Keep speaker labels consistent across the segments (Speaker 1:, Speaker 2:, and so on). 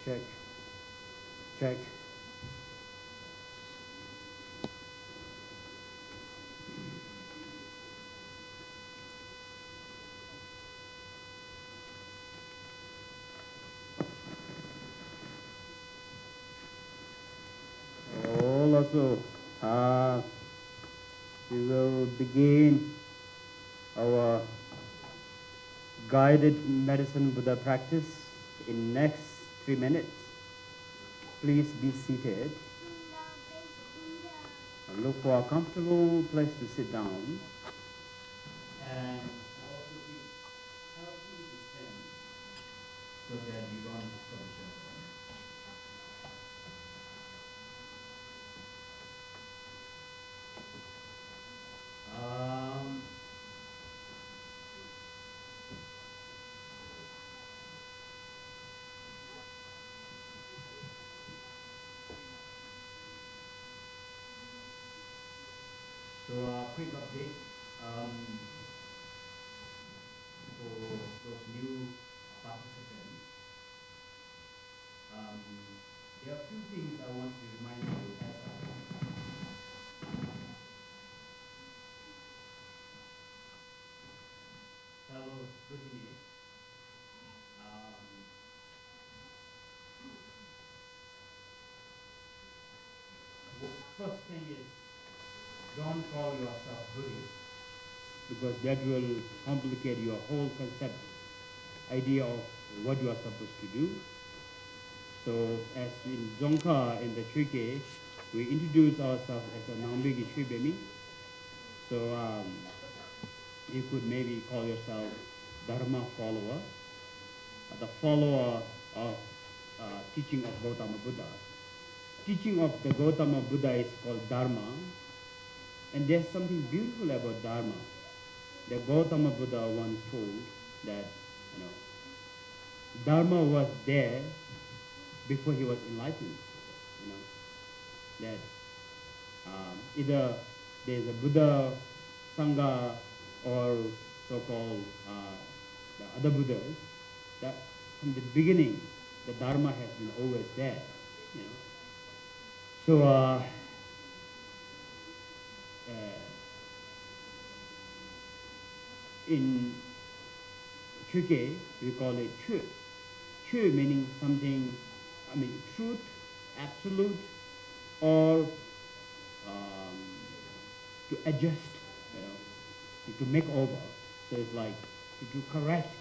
Speaker 1: Check. Check. Also, we will begin our guided medicine Buddha practice in next 3 minutes. Please be seated. Look for a comfortable place to sit down. And also be healthy to stand so that you don't disturb each other. So a quick update for those new participants. There are a few things I want to remind you as a fellow Buddhist. First thing is, don't call yourself Buddhist, because that will complicate your whole concept, idea of what you are supposed to do. So as in Dzongkha in the Trike, we introduce ourselves as a Nambigi Shribemi. So you could maybe call yourself Dharma follower, the follower of teaching of Gautama Buddha. Teaching of the Gautama Buddha is called Dharma, and there's something beautiful about Dharma. The Gautama Buddha once told that, Dharma was there before he was enlightened. That either there's a Buddha, Sangha, or so-called the other Buddhas, that from the beginning, the Dharma has been always there. So in Trike, we call it Chu. Chu meaning something, truth, absolute, or to adjust, to make over. So it's like to correct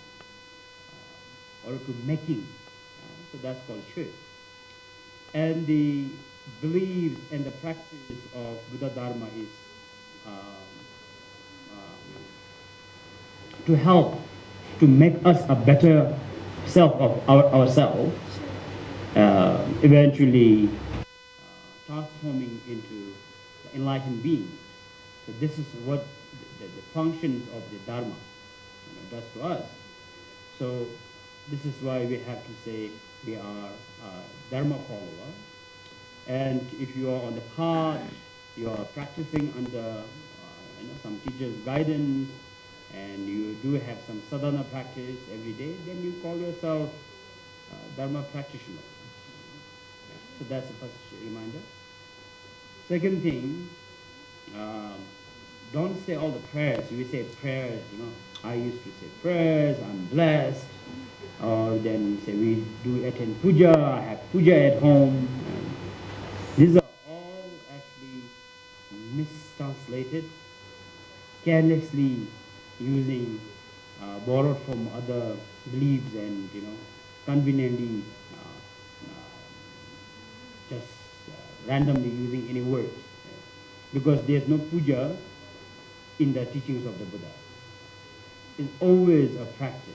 Speaker 1: or to making. So that's called Chu. And the beliefs and the practice of Buddha Dharma is to help to make us a better self of ourselves, eventually transforming into enlightened beings. So this is what the functions of the Dharma does to us. So this is why we have to say we are a Dharma follower. And if you are on the path, you are practicing under some teacher's guidance, and you do have some sadhana practice every day, then you call yourself Dharma practitioner. So that's the first reminder. Second thing, don't say all the prayers. We say prayers, I used to say prayers, I'm blessed. Or then say we do attend puja, I have puja at home. These are all actually mistranslated, carelessly using, borrowed from other beliefs and, conveniently just randomly using any word. Because there's no puja in the teachings of the Buddha. It's always a practice.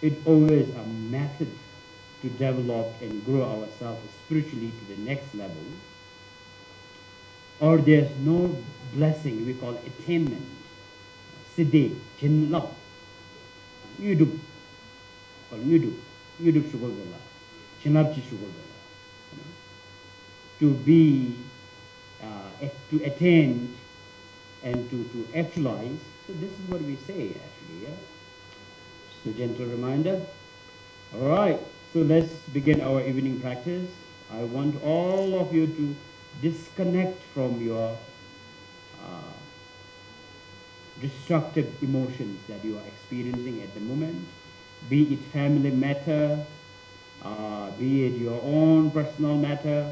Speaker 1: It's always a method to develop and grow ourselves spiritually to the next level. Or there's no blessing, we call attainment. Siddhi, Chinla, Yudu, Yudu Shugolvela, Chinapchi Shugolvela. To be, to attain and to actualize. So this is what we say actually, yeah? So gentle reminder. All right, So let's begin our evening practice. I want all of you to disconnect from your uh, destructive emotions that you are experiencing at the moment, be it family matter, be it your own personal matter.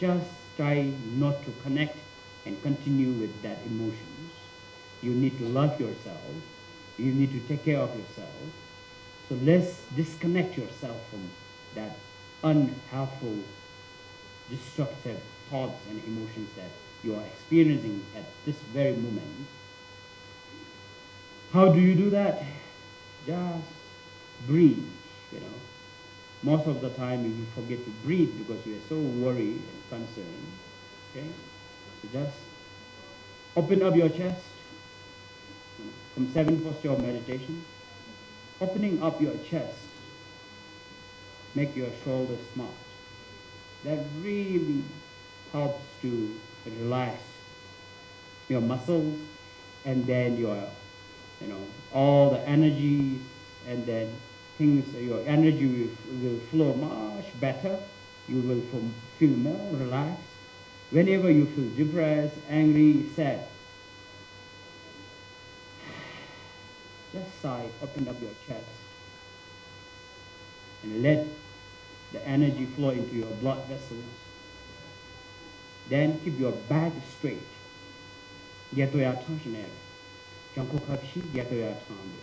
Speaker 1: Just try not to connect and continue with that emotions. You need to love yourself. You need to take care of yourself. So let's disconnect yourself from that unhelpful, destructive thoughts and emotions that you are experiencing at this very moment. How do you do that? Just breathe, you know. Most of the time you forget to breathe because you are so worried and concerned. Okay? So just open up your chest, from 7 posture of meditation. Opening up your chest, make your shoulders smart. That really helps to relax your muscles, and then all the energies, and then your energy will flow much better. You will feel more relaxed. Whenever you feel depressed, angry, sad, just sigh, open up your chest, and let the energy flow into your blood vessels. Then keep your back straight. Get to your attention area. Janko kapshi, get to your attention.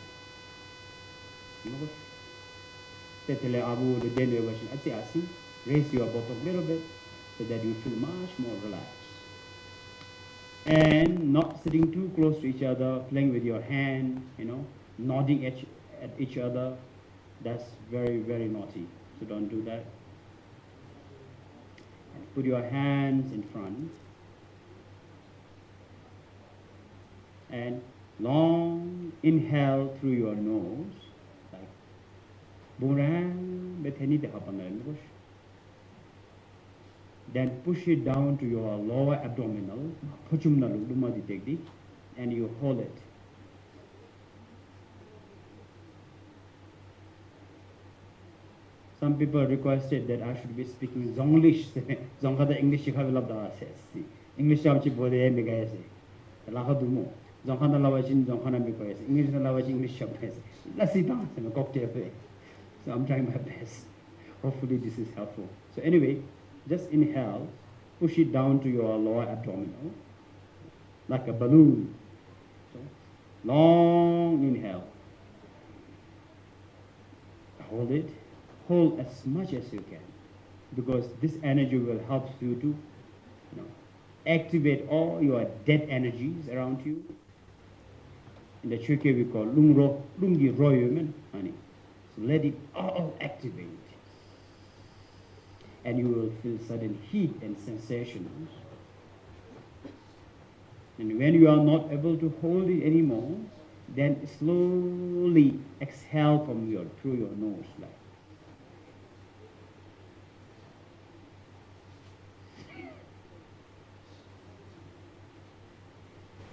Speaker 1: Tetele abu the denwe version. Asi. Raise your bottom a little bit so that you feel much more relaxed. And not sitting too close to each other, playing with your hand, nodding at each other. That's very, very naughty. So don't do that. And put your hands in front. And long inhale through your nose, like Burang Bethany de Hapananbush. Then push it down to your lower abdominal, and you hold it. Some people requested that I should be speaking Zonglish. Zongkata English English Zonghana Lavajin, Zonghana Mikoyes, English Lavaj English Shabes. Let's sit down and a cocktail. So I'm trying my best. Hopefully this is helpful. So anyway, just inhale, push it down to your lower abdominal, like a balloon. So long inhale. Hold it. Hold as much as you can, because this energy will help you to activate all your dead energies around you. In the Chukye we call lungi royumen, honey. So let it all activate. And you will feel sudden heat and sensations. And when you are not able to hold it anymore, then slowly exhale through your nose.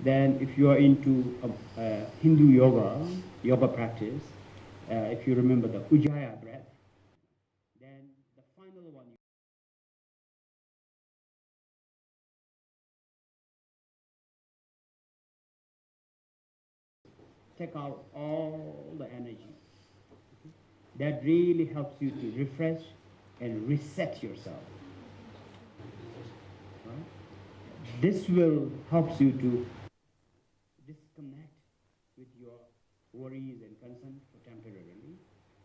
Speaker 1: Then if you are into Hindu yoga practice, if you remember the Ujjayi breath, then the final one, take out all the energy. That really helps you to refresh and reset yourself. Right? This will help you to disconnect with your worries and concerns for temporarily.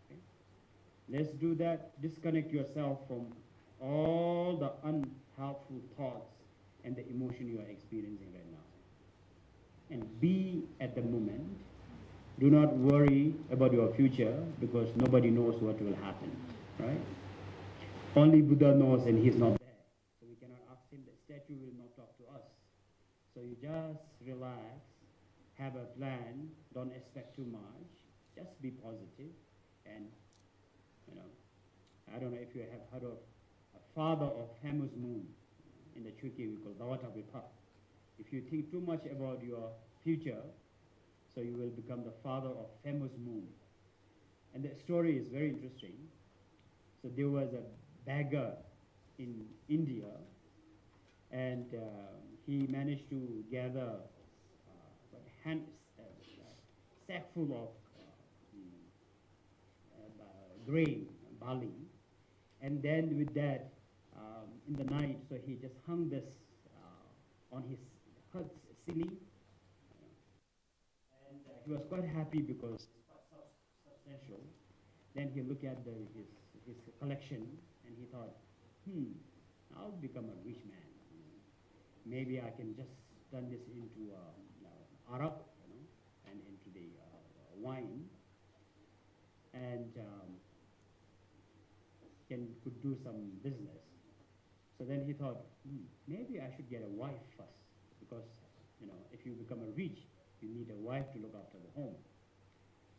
Speaker 1: Okay? Let's do that. Disconnect yourself from all the unhelpful thoughts and the emotion you are experiencing right now. And be at the moment. Do not worry about your future, because nobody knows what will happen, right? Only Buddha knows, and he's not there. So we cannot ask him. The statue will not talk to us. So you just relax, have a plan, don't expect too much, just be positive, and I don't know if you have heard of a father of famous moon. In the Chukye we call Dawata Vipa. If you think too much about your future, so you will become the father of famous moon. And the story is very interesting. So there was a beggar in India, and he managed to gather hand, sack full of grain, barley, and then with that, in the night, so he just hung this on his hut's ceiling, and he was quite happy because it's quite substantial. Then he looked at his collection, and he thought, I'll become a rich man. Maybe I can just turn this into Arab, and into the wine, and could do some business. So then he thought, maybe I should get a wife first, because if you become a rich, you need a wife to look after the home.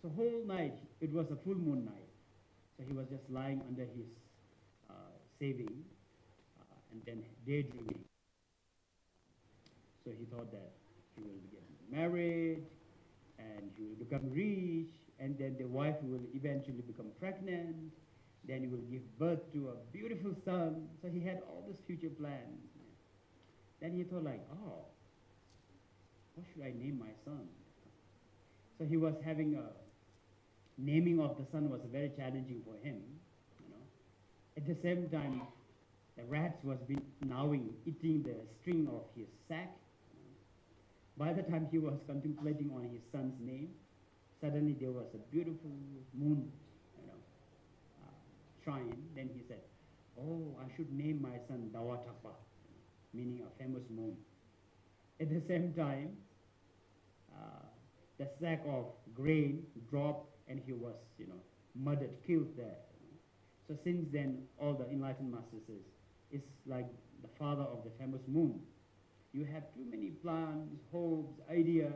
Speaker 1: So whole night, it was a full moon night. So he was just lying under his saving, and then daydreaming. So he thought that he will get married, and he will become rich, and then the wife will eventually become pregnant, then he will give birth to a beautiful son. So he had all this future plans. Then he thought like, oh, what should I name my son? So he was having a naming of the son was very challenging for him. At the same time, the rats was been gnawing, eating the string of his sack. By the time he was contemplating on his son's name, suddenly there was a beautiful moon, shrine. Then he said, "Oh, I should name my son Dawatapa," meaning a famous moon. At the same time, the sack of grain dropped, and he was, murdered, killed there. So since then, all the enlightened masters says, it's like the father of the famous moon. You have too many plans, hopes, ideas,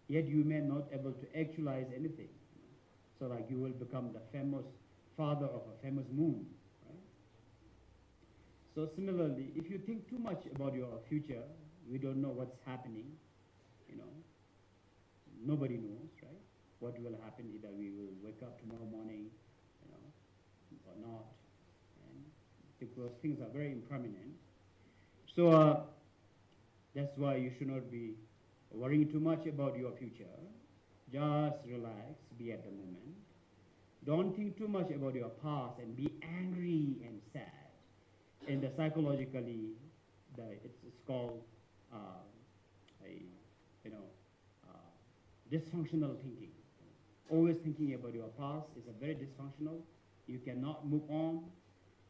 Speaker 1: yet you may not able to actualize anything. So like you will become the famous father of a famous moon. Right? So similarly, if you think too much about your future, we don't know what's happening. Nobody knows, right? What will happen, either we will wake up tomorrow morning, or not. And because things are very impermanent. So that's why you should not be worrying too much about your future. Just relax, be at the moment. Don't think too much about your past and be angry and sad. And psychologically, it's called dysfunctional thinking. Always thinking about your past is a very dysfunctional. You cannot move on,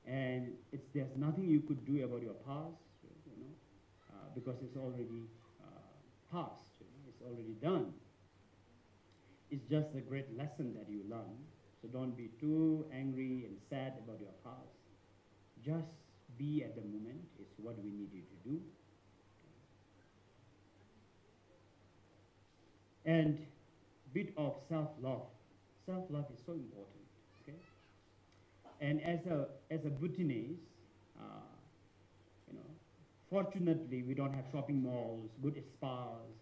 Speaker 1: and there's nothing you could do about your past, because it's already past. It's already done. It's just a great lesson that you learn. So don't be too angry and sad about your past. Just be at the moment is what we need you to do. And bit of self-love. Self-love is so important. Okay. And as a Bhutanese, fortunately we don't have shopping malls, good spas.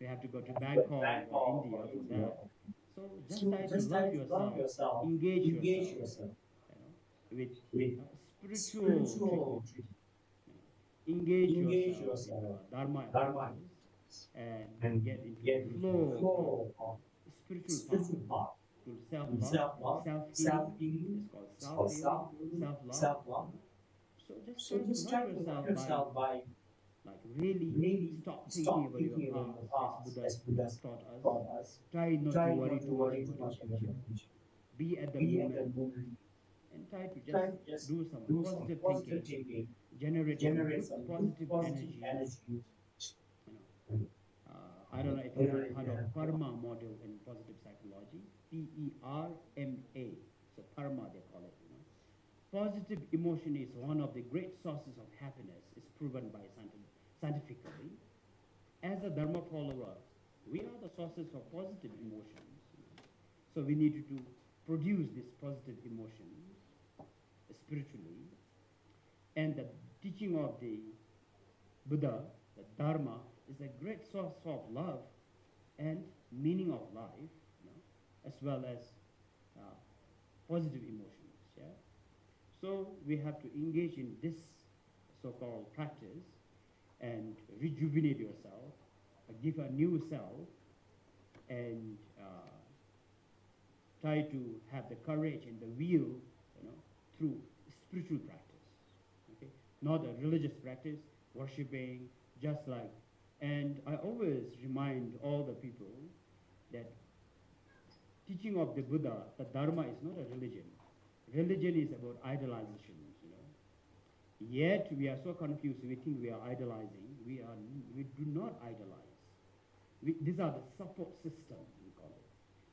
Speaker 1: We have to go to Bangkok or India for that. So just try to love yourself, engage yourself, with spiritual treatment. Engage yourself with Dharma practice and get into the flow of spiritual path to self-love, self-healing. It's called self-healing, self-love. So just try to love yourself by really stop thinking about your past, as Buddha taught us. Try not to worry too much about your future. Be at the moment and try to just do some positive thinking, generate some good positive energy. I don't know if you have heard of karma model in positive psychology, PERMA. So karma they call it. Positive emotion is one of the great sources of happiness. It's proven by scientifically. As a Dharma follower, we are the sources of positive emotions. So we need to produce this positive emotion spiritually. And the teaching of the Buddha, the Dharma, is a great source of love and meaning of life, as well as positive emotions. Yeah? So we have to engage in this so-called practice and rejuvenate yourself, give a new self, and try to have the courage and the will, through spiritual practice, okay? Not a religious practice, worshiping, just like. And I always remind all the people that teaching of the Buddha, the Dharma is not a religion. Religion is about idolization. Yet we are so confused. We think we are idolizing. We do not idolize. These are the support system, we call it,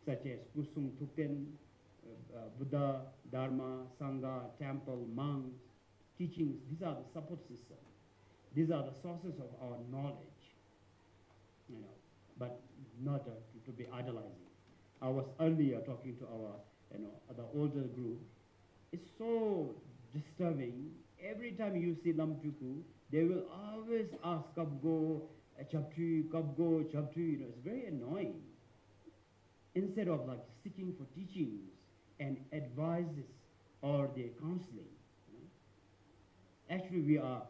Speaker 1: such as Kusung Thukten, Buddha, Dharma, Sangha, temple, monks, teachings. These are the support system. These are the sources of our knowledge, but not to be idolizing. I was earlier talking to our, the older group. It's so disturbing. Every time you see Lamchuku, they will always ask Kabgo, Chaptu, Kabgo, Chaptu. It's very annoying. Instead of like seeking for teachings and advices or the counseling, actually we are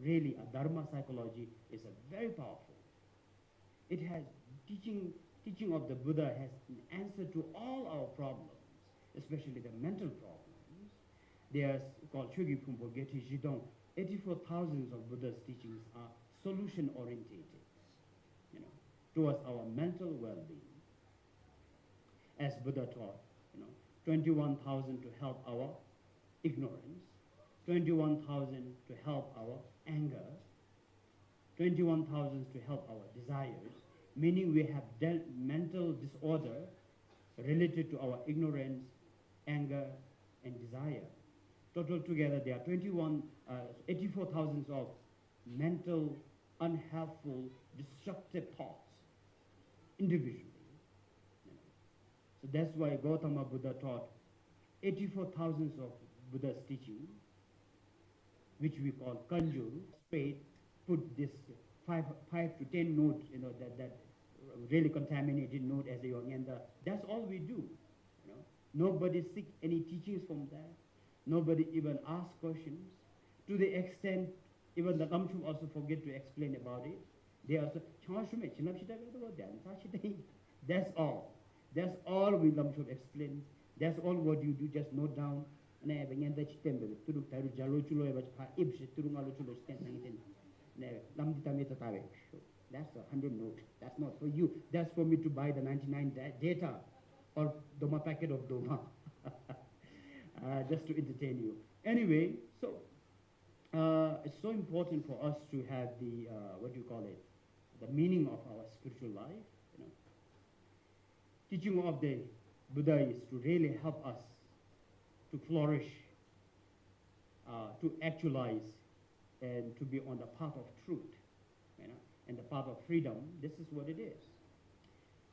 Speaker 1: really, a Dharma psychology is a very powerful. It has teaching of the Buddha has an answer to all our problems, especially the mental problems. They are called Chogi Pumpo Geti Jidong. 84,000 of Buddha's teachings are solution orientated, towards our mental well-being. As Buddha taught, 21,000 to help our ignorance, 21,000 to help our anger, 21,000 to help our desires, meaning we have mental disorder related to our ignorance, anger, and desire. Total together, there are 84,000 of mental, unhelpful, destructive thoughts individually. So that's why Gautama Buddha taught 84,000 of Buddha's teaching, which we call kanju, spade, put this 5 to 10 notes, that really contaminated note as a yonyanda. That's all we do. Nobody seek any teachings from that. Nobody even asks questions. To the extent, even the Lamchum also forget to explain about it. They also, that's all. That's all we Lamchum explain. That's all what you do, just note down. That's 100 note. That's not for you. That's for me to buy the 99 data or Doma packet of Doma. Just to entertain you. Anyway, so it's so important for us to have the, the meaning of our spiritual life. Teaching of the Buddha is to really help us to flourish, to actualize, and to be on the path of truth, and the path of freedom. This is what it is.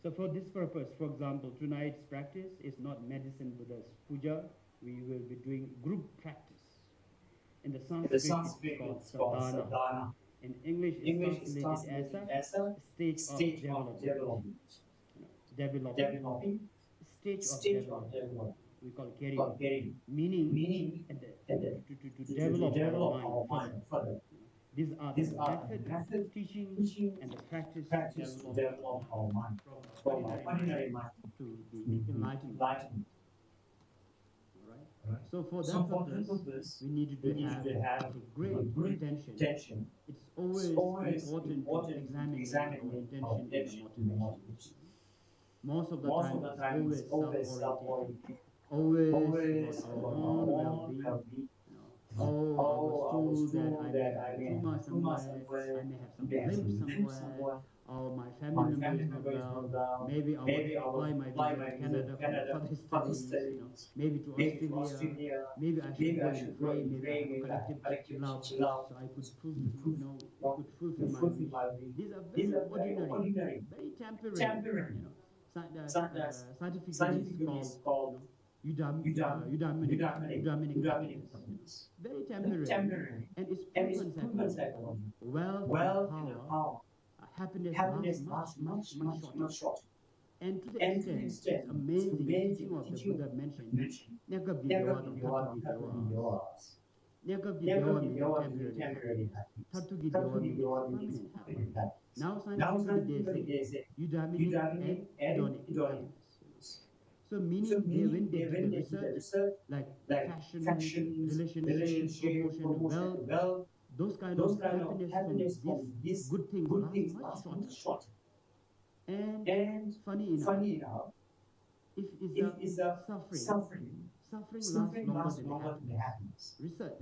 Speaker 1: So for this purpose, for example, tonight's practice is not medicine Buddha's puja. We will be doing group practice. In the Sanskrit, it's called sadhana. In English, it's translated as a stage of development. Developing, stage of development. We call carrying, meaning to develop our mind further. These are the method, teaching, and the practice to develop our mind from our ordinary mind to the enlightenment. All right? So for that purpose, we need to have a great intention. It's always important to examine our intention in the motivation. Most of the time, it's always self-oriented, always about our own well-being. Oh, I was told that I may have a tumor somewhere, I may have some limp somewhere, or my family member is not well. Maybe I want to apply my visa to Canada for further studies, maybe to Australia. Maybe I should go and pray. Maybe I have a collective chill-out so I could fulfill my wish. These are very ordinary, very temporary. Scientifically, it's called eudaimonic happiness. Very temporary. And it's proven psychology. Wealth and power, happiness lasts much shorter. And to the extent, it's amazing, teaching of the Buddha mentioned, Nyakabdi dewa dong Tatugi dewas. Nyakabdi dewa meaning temporary happiness. Tatugi dewa meaning permanent happiness. Now scientifically they say, eudaimonic and hedonic happiness. So meaning when they did the research, like fashion, relationship, promotion, wealth, those kind of happiness from these good things last much shorter. And funny enough, if is a suffering, suffering lasts longer than the happiness. Research,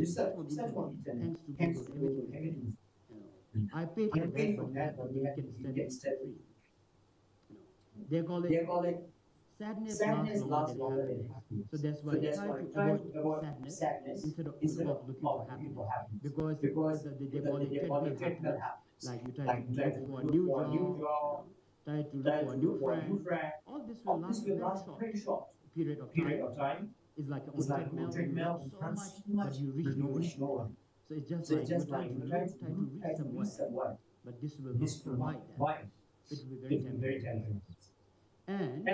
Speaker 1: search on internet, thanks to Google, everything is there. You know, I paid for that, but you can study it for free. You know, they call it sadness lasts longer than happiness. So that's why try to avoid sadness instead of looking for happiness. Because they call it treadmill happiness. Like you try to look for a new job, try to look for a new friend. All this will last a very short period of time. It's like on treadmill, you run so much, but you reach nowhere. So it's just like you try to look, try to reach somewhere, but this will not provide that. It will be very temporary. And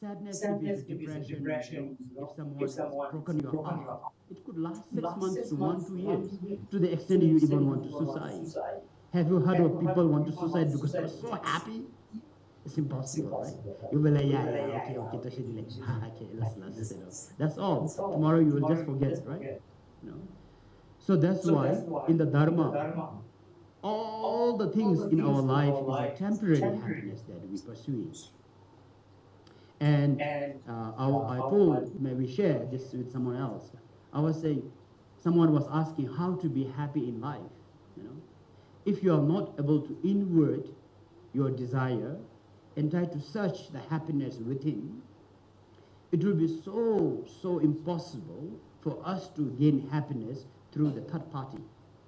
Speaker 1: sadness, if it's a depression, if someone has broken your heart, it could last 6 months to 1, 2 years, to the extent you even want to suicide. Have you heard of people want to suicide because they're so happy? It's impossible, right? You will like, yeah, okay, okay, let's, that's all. Tomorrow you will just forget, right? No. So that's why in the Dharma, all the things in our life is a temporary happiness that we pursue. And I told, maybe share this with someone else. I was saying, someone was asking how to be happy in life. You know, if you are not able to inward your desire and try to search the happiness within, it will be so impossible for us to gain happiness through the third party,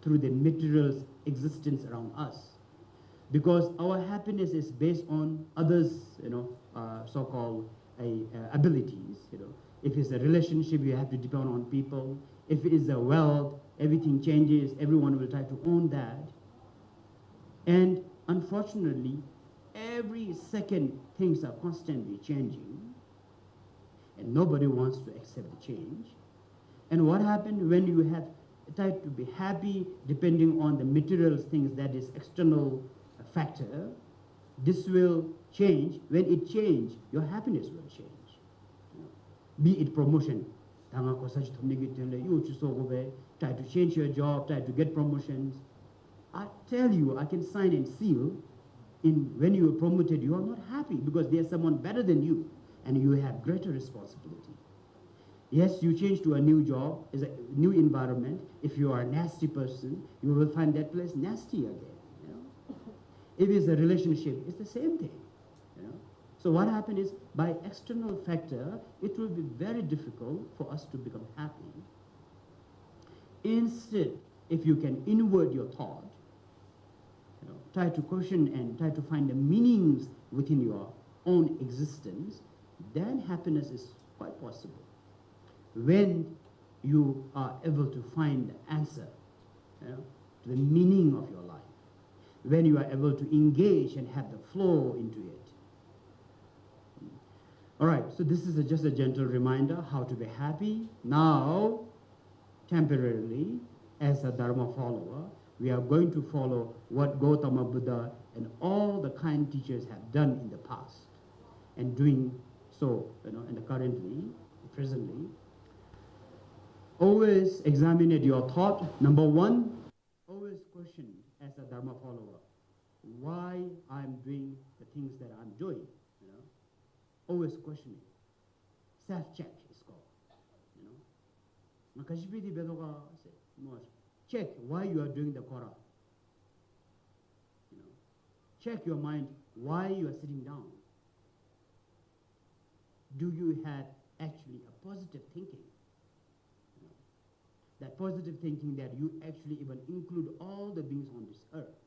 Speaker 1: through the material existence around us. Because our happiness is based on others, so-called abilities. If it's a relationship, you have to depend on people. If it is a wealth, everything changes. Everyone will try to own that. And unfortunately, every second things are constantly changing, and nobody wants to accept the change. And what happens when you have tried to be happy depending on the material things, that is external factor? This will change. When it changes, your happiness will change. Be it promotion. Try to change your job, try to get promotions. I tell you, I can sign and seal, when you are promoted, you are not happy because there's someone better than you and you have greater responsibility. Yes, you change to a new job, is a new environment. If you are a nasty person, you will find that place nasty again. If it's a relationship, it's the same thing. So what happens is, by external factor, it will be very difficult for us to become happy. Instead, if you can inward your thought, try to question and try to find the meanings within your own existence, then happiness is quite possible. When you are able to find the answer to the meaning of your life, when you are able to engage and have the flow into it. All right, so this is just a gentle reminder how to be happy. Now, temporarily, as a Dharma follower, we are going to follow what Gautama Buddha and all the kind teachers have done in the past, and doing so, and currently, presently. Always examine your thought. Number one, always question as a Dharma follower, why I'm doing the things that I'm doing. Always questioning. Self-check is called. Check why you are doing the Korah. Check your mind why you are sitting down. Do you have actually a positive thinking? That positive thinking that you actually even include all the beings on this earth.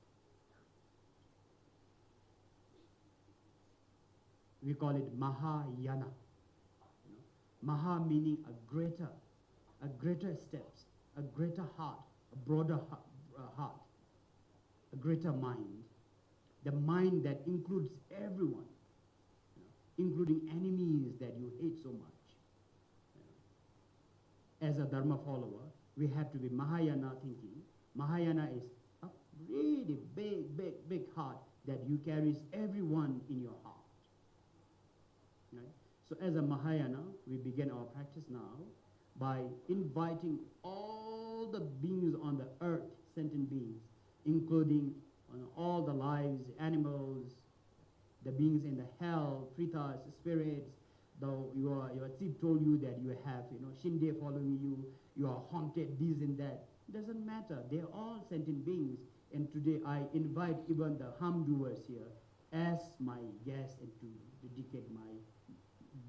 Speaker 1: We call it Mahayana. Maha meaning a greater steps, a greater heart, a broader heart, a greater mind. The mind that includes everyone.
Speaker 2: including enemies that you hate so much. As a Dharma follower, we have to be Mahayana thinking. Mahayana is a really big heart that you carries everyone in your heart. Right? So as a Mahayana, we begin our practice now by inviting all the beings on the earth, sentient beings, including all the lives, animals, the beings in the hell, pretas, spirits. Though your chief told you that you have, Shinde following you, you are haunted, this and that. Doesn't matter. They're all sentient beings. And today I invite even the harm doers here as my guests and to dedicate my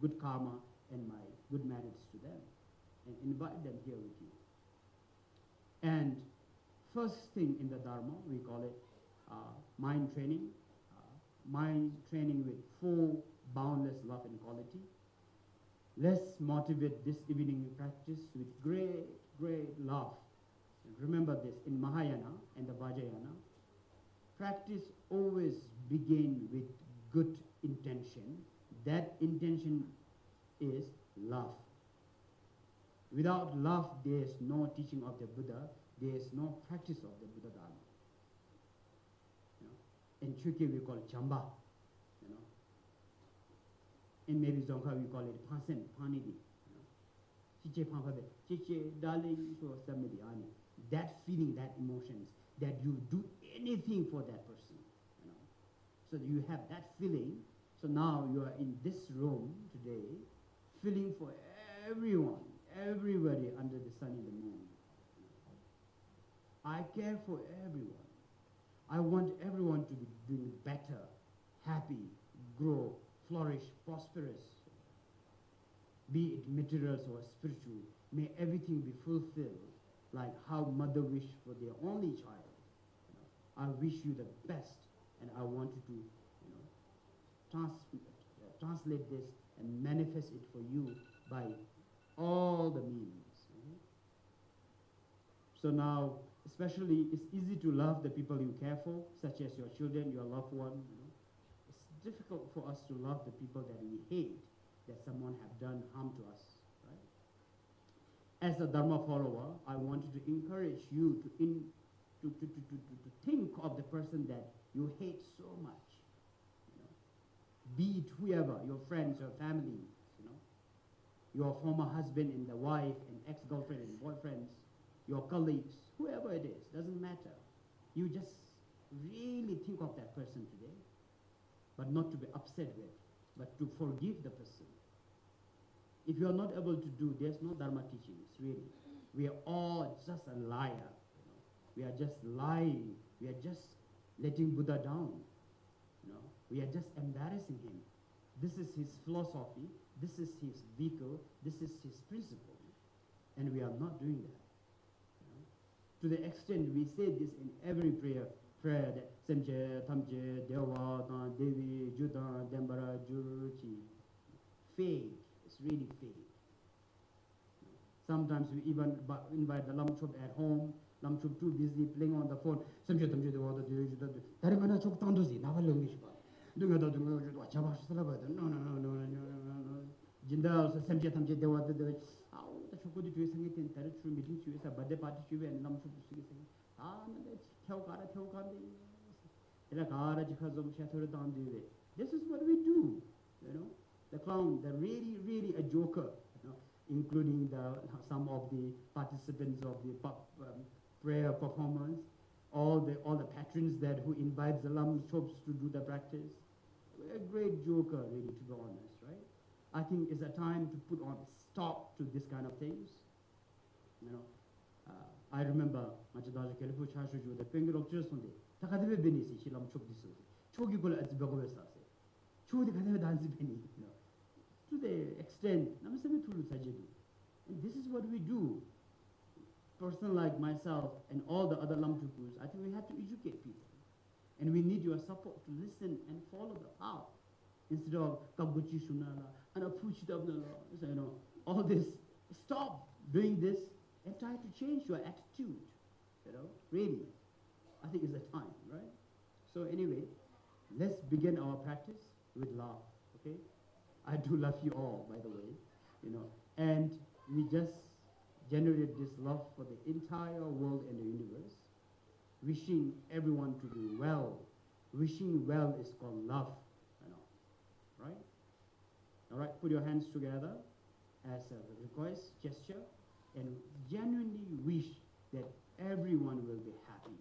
Speaker 2: good karma and my good merits to them. And invite them here with you. And first thing in the Dharma, we call it mind training. Mind training with full, boundless love and quality. Let's motivate this evening practice with great love. And remember this, in Mahayana and the Vajrayana, practice always begin with good intention. That intention is love. Without love, there is no teaching of the Buddha, there is no practice of the Buddha Dharma. In Chuki we call it chamba. In maybe Zonka we call it pasen, panidi. Chiche pampabe, chiche darling so samedi ani. That feeling, that emotions, that you do anything for that person. So you have that feeling. So now you are in this room today, feeling for everyone, everybody under the sun and the moon. I care for everyone. I want everyone to be doing better, happy, grow, flourish, prosperous. Be it materials or spiritual, may everything be fulfilled like how mother wished for their only child. I wish you the best, and I want you to translate this and manifest it for you by all the means. So now, especially, it's easy to love the people you care for, such as your children, your loved one. It's difficult for us to love the people that we hate, that someone have done harm to us. Right? As a Dharma follower, I wanted to encourage you to think of the person that you hate so much. Be it whoever, your friends, your family, your former husband and the wife and ex-girlfriend and boyfriends, your colleagues, whoever it is, doesn't matter. You just really think of that person today, but not to be upset with, but to forgive the person. If you are not able to do, there's no Dharma teachings, really. We are all just a liar. We are just lying. We are just letting Buddha down. We are just embarrassing him. This is his philosophy. This is his vehicle. This is his principle. And we are not doing that. To the extent we say this in every prayer that Sangye, Tamje, Dewa, Devi, Judan, Dembara, Juruchi. Fake. It's really fake. Sometimes we even invite the Lamchop at home. Lamchop too busy playing on the phone. Sangye, Tamje, Dewa, Devi, Judan. Tarimana Chok Tandozi, Navalongish. No. Jindal so Sangye, Tamje, Dewa, Devi. The Chokudi to sing it in territory meeting to a birthday party to and Lamchop to sing it. This is what we do, The clown, the really a joker, including some of the participants of the prayer performance, all the patrons who invite the Lamchops to do the practice. A great joker, really, to be honest, right? I think it's a time to put on stop to this kind of things. I remember Machadaja Kelifu Chashu, the Penguin of Chusonde, Takadebe Benisi, Shilam Chok this. Chogikola as Bogosase. Chu the Kadeva Danzi Penny, to the extent, Namasami Tulu Sajidi. And this is what we do. Person like myself and all the other Lamchukus, I think we have to educate people. And we need your support to listen and follow the path. Instead of Kabuchi Shunala and Apuchidabnala, all this. Stop doing this and try to change your attitude. Really. I think it's the time, right? So anyway, let's begin our practice with love, okay? I do love you all, by the way, and we just generate this love for the entire world and the universe, wishing everyone to do well. Wishing well is called love, right? All right, put your hands together as a request gesture and genuinely wish that everyone will be happy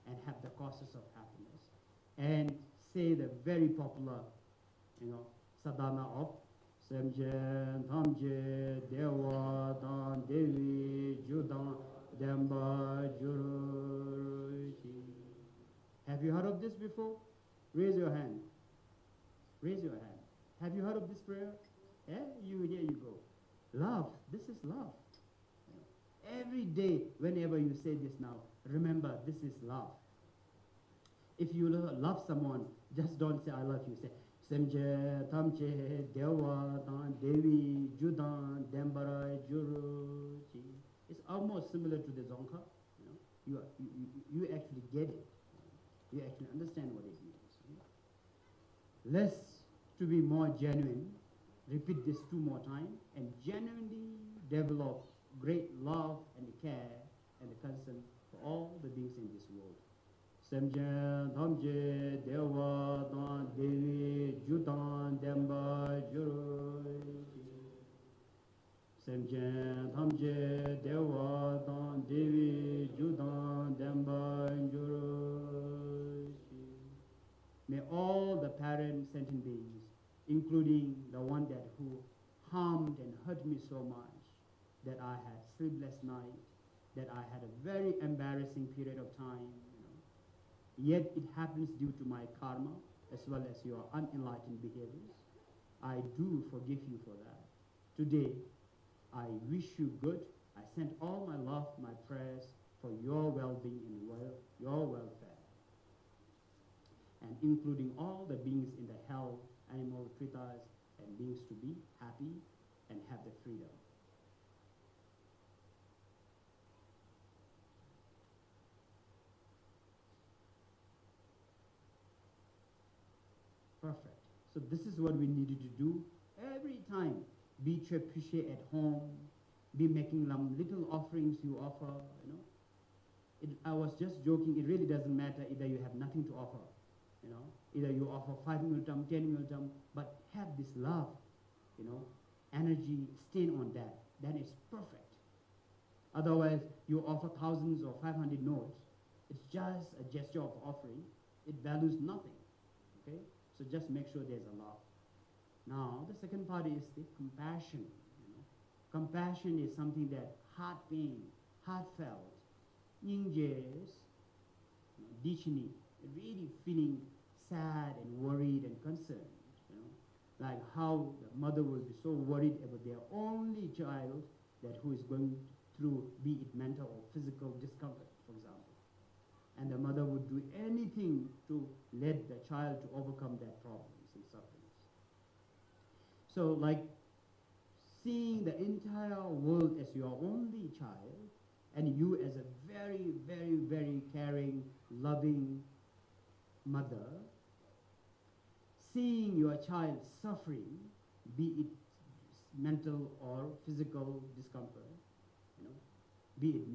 Speaker 2: and have the causes of happiness. And say the very popular, sadhana of Sangye, Sangye, Dewa, Dan, Devi, Judan, Demba, Jurushi. Have you heard of this before? Raise your hand. Raise your hand. Have you heard of this prayer? Yeah, here you go. Love, this is love. Every day, whenever you say this now, remember, this is love. If you love someone, just don't say I love you. Say Semje, Tamche, Dewa, Dan, Devi, Judan, Dembara, Juru. It's almost similar to the Zonka. You actually get it. You actually understand what it means. Let's, to be more genuine, repeat this 2 more times and genuinely develop great love and care and concern for all the beings in this world. Semje, Dhamje, Dewa, Dan, Devi, Judan, Demba, Juru. Semje, Dhamje, Dewa, Dan, Devi, Judan, Demba, Juru. May all the parent sentient beings, including the one who harmed and hurt me so much, that I had sleepless night, that I had a very embarrassing period of time, yet it happens due to my karma as well as your unenlightened behaviors. I do forgive you for that. Today, I wish you good. I send all my love, my prayers for your well-being and your welfare, and including all the beings in the hell, animal kritas, and beings to be happy and have the freedom. Perfect. So this is what we needed to do every time. Be trebuchet at home. Be making little offerings you offer. I was just joking. It really doesn't matter either you have nothing to offer. Either you offer 5 miltam, 10 miltam, but have this love, energy, stay on that. That is perfect. Otherwise, you offer thousands or 500 notes. It's just a gesture of offering. It values nothing. Okay? So just make sure there's a love. Now, the second part is the compassion. Compassion is something that heart pain, heartfelt, ninjas, dichini, really feeling sad and worried and concerned. Like how the mother will be so worried about their only child who is going through, be it mental or physical discomfort, for example. And the mother would do anything to let the child to overcome that problems and sufferings. So like seeing the entire world as your only child, and you as a very, very, very caring, loving mother, seeing your child suffering, be it mental or physical discomfort, be it,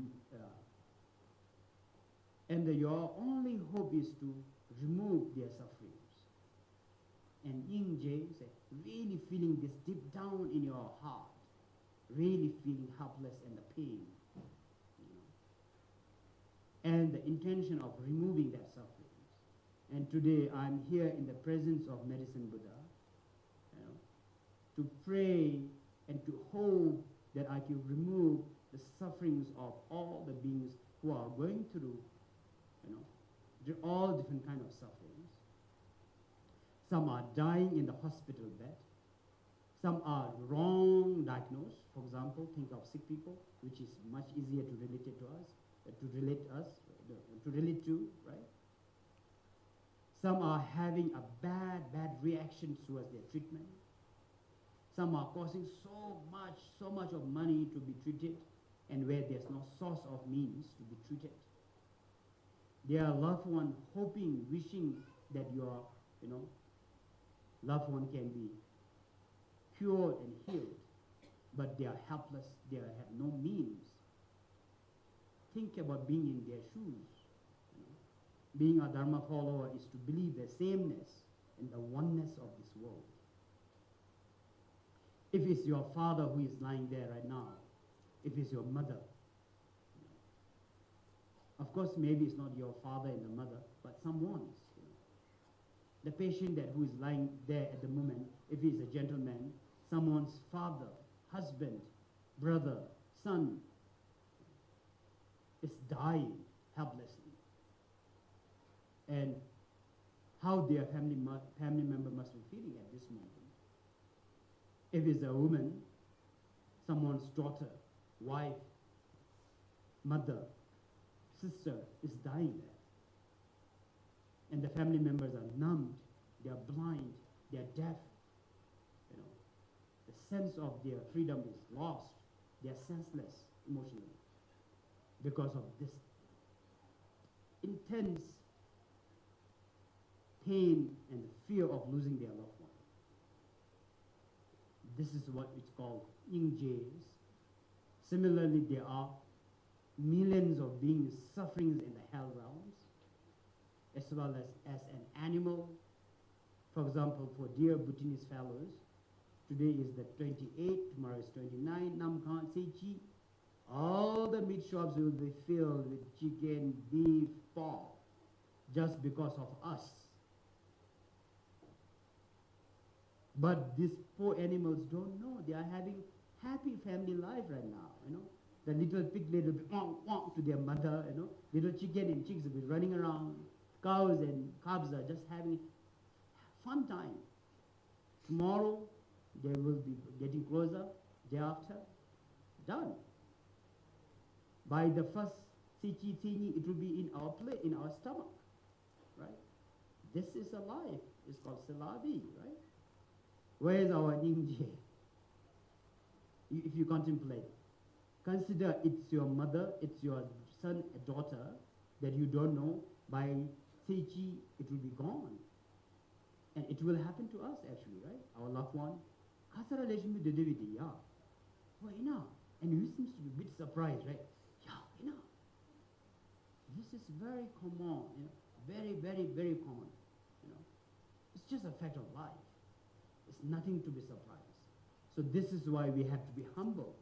Speaker 2: and your only hope is to remove their sufferings. And Yingje said, really feeling this deep down in your heart, really feeling helpless and the pain, and the intention of removing that suffering. And today I'm here in the presence of Medicine Buddha, to pray and to hope that I can remove the sufferings of all the beings who are going through, all different kind of sufferings. Some are dying in the hospital bed. Some are wrong diagnosed. For example, think of sick people, which is much easier to relate it to us, to relate to, right? Some are having a bad reaction towards their treatment. Some are costing so much of money to be treated, and where there's no source of means to be treated. Their loved one hoping, wishing that your, loved one can be cured and healed, but they are helpless, they have no means. Think about being in their shoes. You know. Being a Dharma follower is to believe the sameness and the oneness of this world. If it's your father who is lying there right now, if it's your mother, of course, maybe it's not your father and the mother, but someone's. You know. The patient who is lying there at the moment, if he's a gentleman, someone's father, husband, brother, son, is dying helplessly. And how their family member must be feeling at this moment. If it's a woman, someone's daughter, wife, mother, sister is dying there. And the family members are numbed, they are blind, they are deaf. You know, the sense of their freedom is lost. They are senseless emotionally because of this intense pain and fear of losing their loved one. This is what it's called Yingjies. Similarly, there are millions of beings suffering in the hell realms, as well as an animal. For example, for dear Bhutanese fellows, today is the 28th, tomorrow is 29, Namkhan Sechi. All the meat shops will be filled with chicken, beef, pork, just because of us. But these poor animals don't know. They are having happy family life right now, you know. The little piglet will be wonk to their mother, you know. Little chicken and chicks will be running around. Cows and calves are just having fun time. Tomorrow, they will be getting closer. Day after, done. By the first Sichi Tini, it will be in our plate, in our stomach, right? This is a life. It's called Silabi, right? Where is our Ningje? If you contemplate, consider it's your mother, it's your son, a daughter that you don't know. By Seichi, it will be gone. And it will happen to us actually, right? Our loved one. Kasara Leshmi Dedeviti, yeah. Well, you know, and you seems to be a bit surprised, right? Yeah, you know. This is very common, you know, very, very, very common. You know. It's just a fact of life. It's nothing to be surprised. So this is why we have to be humble.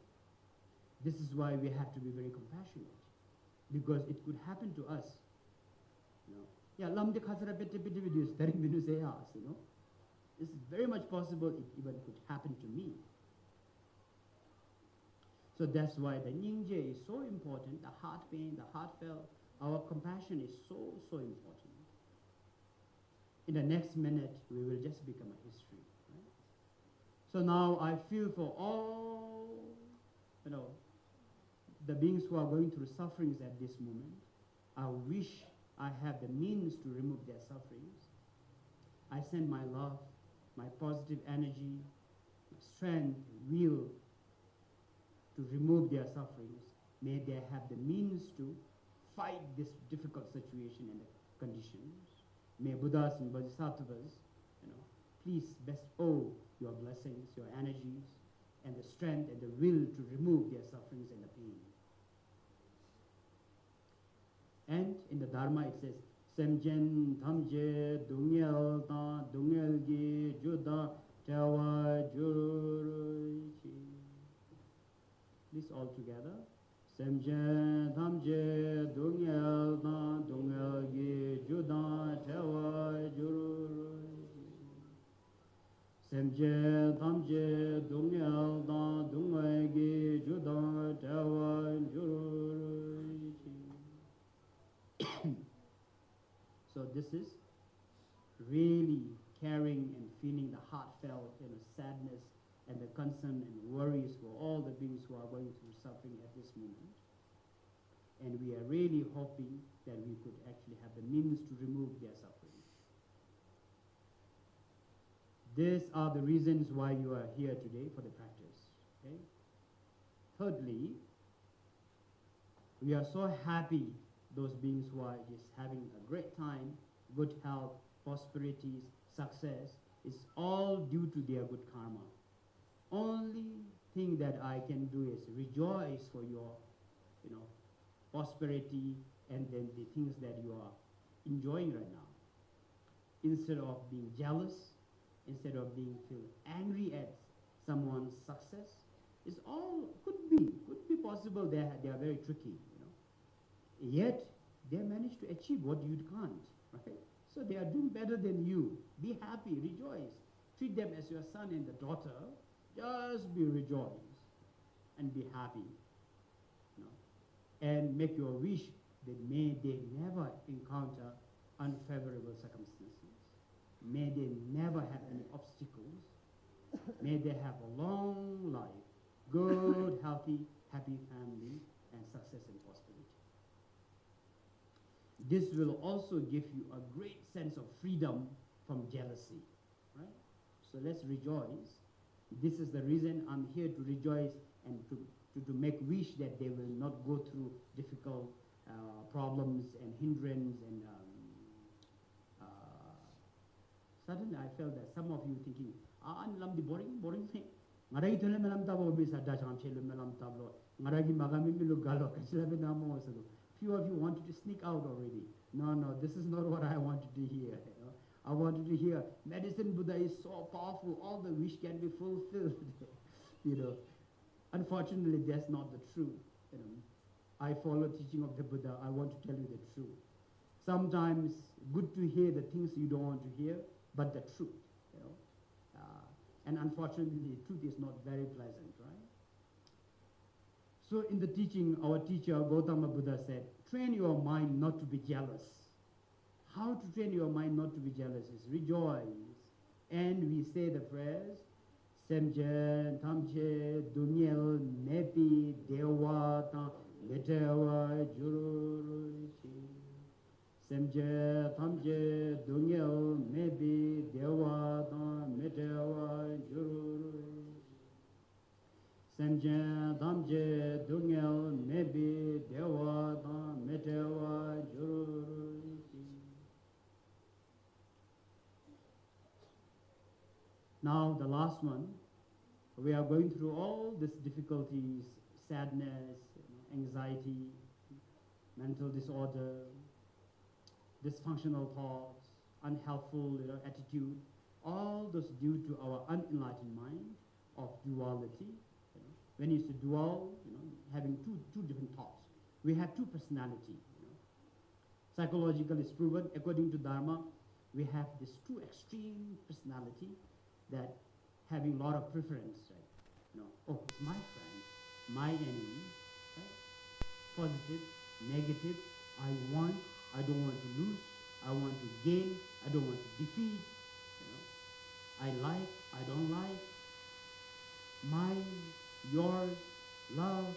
Speaker 2: This is why we have to be very compassionate. Because it could happen to us. You know. Yeah, lamde khasara bete bete videos, taring minu say us, you know. It's very much possible it even could happen to me. So that's why the Ningje is so important, the heart pain, the heartfelt, our compassion is so, so important. In the next minute, we will just become a history. Right? So now I feel for all, you know, the beings who are going through sufferings at this moment. I wish I have the means to remove their sufferings. I send my love, my positive energy, my strength, will to remove their sufferings. May they have the means to fight this difficult situation and conditions. May Buddhas and Bodhisattvas, you know, please bestow your blessings, your energies, and the strength and the will to remove their sufferings and the pain. And in the Dharma it says, Semjen Thamje Dungyal Ta Dungyal Gi Juda Tawa Juruchi. Please all together. Semjen Thamje Dungyal Ta Dungyal Gi Juda Tawa Juruchi. Semjen Thamje Dungyal Ta Dungyal Gi Juda Tawa Juruchi. So this is really caring and feeling the heartfelt, you know, sadness and the concern and worries for all the beings who are going through suffering at this moment. And we are really hoping that we could actually have the means to remove their suffering. These are the reasons why you are here today for the practice. Okay? Thirdly, we are so happy those beings who are just having a great time, good health, prosperities, success, is all due to their good karma. Only thing that I can do is rejoice for your, prosperity and then the things that you are enjoying right now. Instead of being jealous, instead of being feel angry at someone's success, it's all could be possible. They are very tricky, Yet they manage to achieve what you can't, right? So they are doing better than you. Be happy, rejoice. Treat them as your son and the daughter. Just be rejoice and be happy, and make your wish that may they never encounter unfavorable circumstances. May they never have any obstacles. May they have a long life, good, healthy, happy family, and success and prosperity. This will also give you a great sense of freedom from jealousy, right? So let's rejoice. This is the reason I'm here to rejoice and to make wish that they will not go through difficult problems and hindrance and suddenly I felt that some of you thinking, lam di boring thing. Ngaragi thole melam tabo bisa da cham chelu melam tablo. Ngaragi magami milu galo kasilabe namo osado. Few of you wanted to sneak out already. No, this is not what I wanted to hear. I wanted to hear medicine Buddha is so powerful, all the wish can be fulfilled. Unfortunately, that's not the truth. I follow teaching of the Buddha. I want to tell you the truth. Sometimes good to hear the things you don't want to hear, but the truth. And unfortunately, the truth is not very pleasant, right? So in the teaching, our teacher Gautama Buddha said, train your mind not to be jealous. How to train your mind not to be jealous is rejoice. And we say the phrase, Semje, Tamche, Dunyel, Nepi, Dewa, Metewa, Juruchi. Semje, Tamche, Dunyel, Nepi, Dewa, Metewa, Juruchi. Semje, Tamche, Dunyel, Nepi, Dewa, Metewa, Juruchi. Now the last one, we are going through all these difficulties, sadness, anxiety, mental disorder, dysfunctional thoughts, unhelpful attitude, all those due to our unenlightened mind of duality. When you say dual, having two different thoughts. We have two personalities. Psychologically it's proven, according to Dharma, we have this two extreme personality that having a lot of preference, right? Oh, it's my friend, my enemy, right? Positive, negative, I don't want to lose, I want to gain, I don't want to defeat, I like, I don't like, mine, yours, love,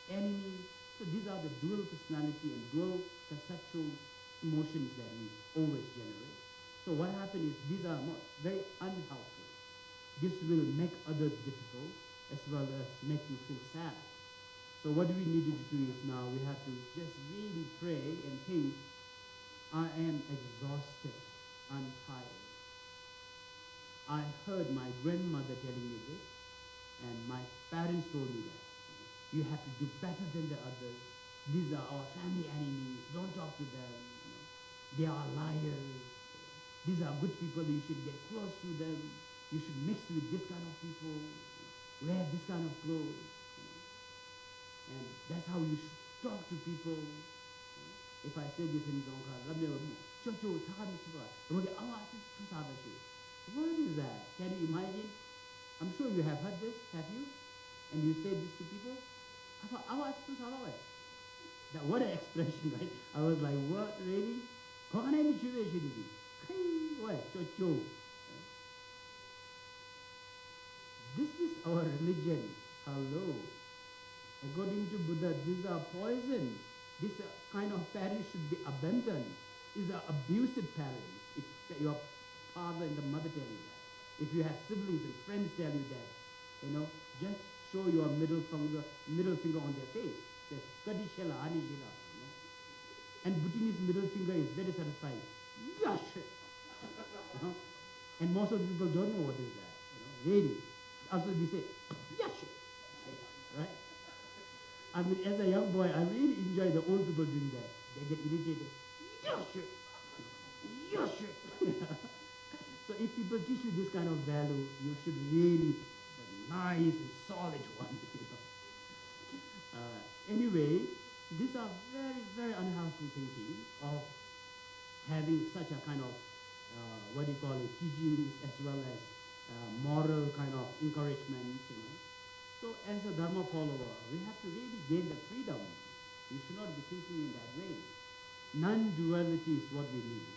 Speaker 2: enemy. So these are the dual personality and dual conceptual emotions that we always generate. So what happens is these are not very unhelpful. This will make others difficult as well as make you feel sad. So what we need to do is now we have to just really pray and think, I am exhausted, I'm tired. I heard my grandmother telling me this, and my parents told me that. You have to do better than the others. These are our family enemies. Don't talk to them. They are liars. These are good people. You should get close to them. You should mix with this kind of people, wear this kind of clothes. And that's how you should talk to people. If I say this in Dongka, what is that? Can you imagine? I'm sure you have heard this, have you? And you say this to people? That what an expression, right? I was like, what, really? This is our religion. Hello. According to Buddha, these are poisons. This kind of parents should be abandoned. These are abusive parents. If your father and the mother tell you that. If you have siblings and friends tell you that, just show your middle finger on their face. Says, Kadi Shela, Ani Shela. And Bhutanese middle finger is very satisfying. Yash! And most of the people don't know what is that. Really. Also, we say, yes, right? I mean, as a young boy, I really enjoy the old people doing that. They get irritated. Yes, yes. So if people teach you this kind of value, you should really, the nice and solid one. Anyway, these are very, very unhelpful thinking of having such a kind of, what do you call it, teaching as well as moral kind of encouragement, you know. So as a Dharma follower, we have to really gain the freedom. We should not be thinking in that way. Non-duality is what we need.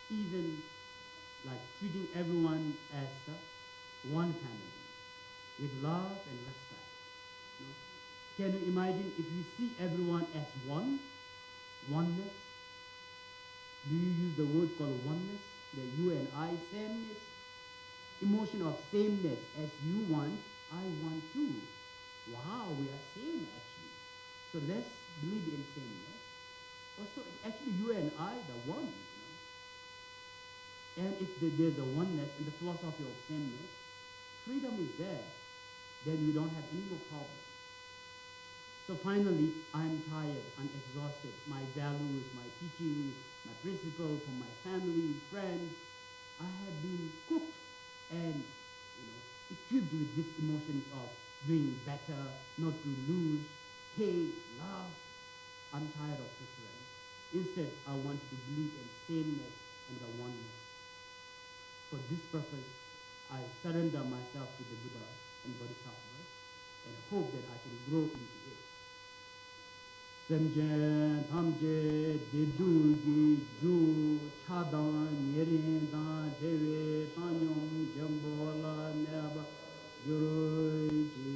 Speaker 2: Even like treating everyone as one family with love and respect. You know? Can you imagine if we see everyone as oneness? Do you use the word called oneness? The you and I, sameness? Emotion of sameness, as you want, I want too. Wow, we are same actually. So let's believe in sameness. Also, actually you and I, the one. You know? And if there's a oneness in the philosophy of sameness, freedom is there. Then we don't have any more problems. So finally, I'm tired, I'm exhausted. My values, my teachings, my principles from my family, friends, I have been cooked and equipped with these emotions of doing better, not to lose, hate, love. I'm tired of preference. Instead, I want to believe in sameness and the oneness. For this purpose, I surrender myself to the Buddha and Bodhisattvas and hope that I can grow into it. Semje, Tamje, Dedugi, Ju, Chadan, Yerinda, Jeve, Tanyong, Jambola, Neba, Juruji.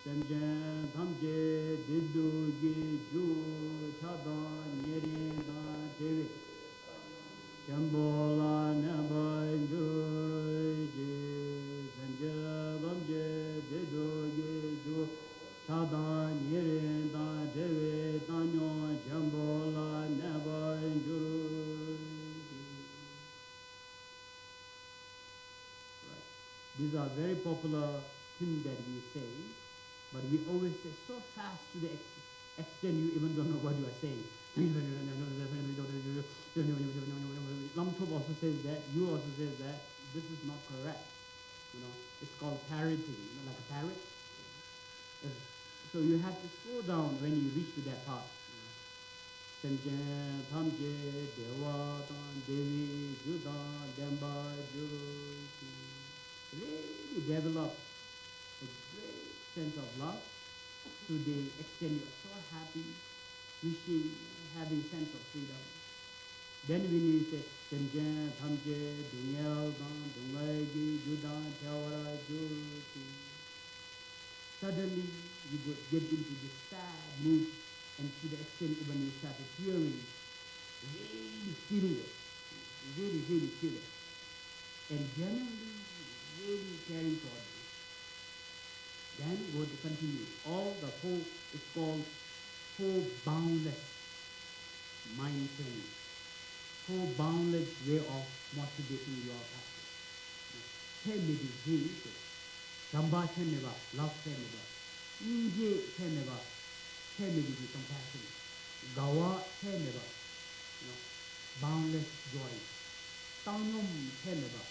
Speaker 2: Semje, Tamje, Dedugi, Ju, Chadan, Yerinda, Jeve, Jambola, Neba, Juruji. Semje, Tamje, Dedugi, Ju, Chadan, Yerinda, Jeve, Tanyo, Jambola, Neba, Juru. Right. These are very popular things that we say, but we always say so fast to the extent you even don't know what you are saying. Lam Chop also says that, you also says that. This is not correct. It's called parroting, like a parrot. So you have to slow down when you reach to that part. Semje, Tamje, Dewa, Devi, Juda, Demba, Juru. Really develop a great sense of love to the extent you are so happy, wishing, having sense of freedom. Then when you say, Semje, Tamje, Dunyel, Dungaigi, Juda, Tewara, Juru. Suddenly, you get into this sad mood, and to the extent even you started hearing, really feeling it, really, really feel it, and genuinely, really caring for it. Then go to continue. All the whole is called whole boundless mind training, whole boundless way of motivating your practice. Damba Cheneva, love Cheneva, Inje Cheneva, Cheneva, compassion, Gawa Cheneva, boundless joy, Tanyom Cheneva.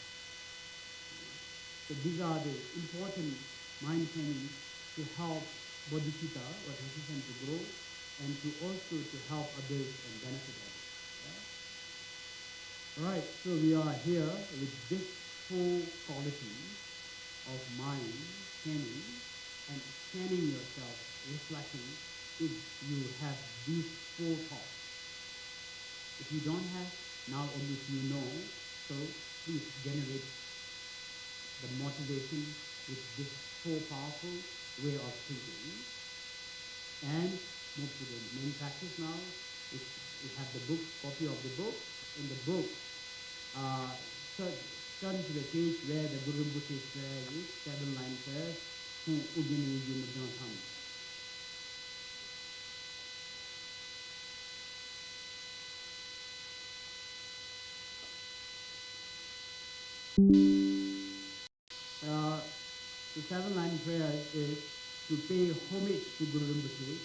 Speaker 2: So these are the important mind training to help Bodhicitta or Transcension to grow and to also to help others and benefit others. Right, so we are here with this four qualities of mind, scanning, and scanning yourself, reflecting if you have these four thoughts. If you don't have, now at least you know, so please generate the motivation with this four powerful way of thinking. And move to the main practice now. If you have the book, copy of the book, in the book, turn to the page where the Guru Rinpoche prayer is, 7 line prayer, Hu Ugini Yumajana Tham. The seven-line prayer is to pay homage to Guru Rinpoche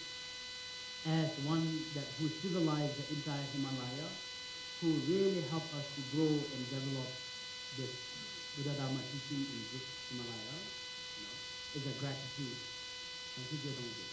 Speaker 2: as one who civilized the entire Himalaya, who really helped us to grow and develop this Buddha Dharma teaching in this Himalaya. Is a gratitude. Thank you, Jodongje.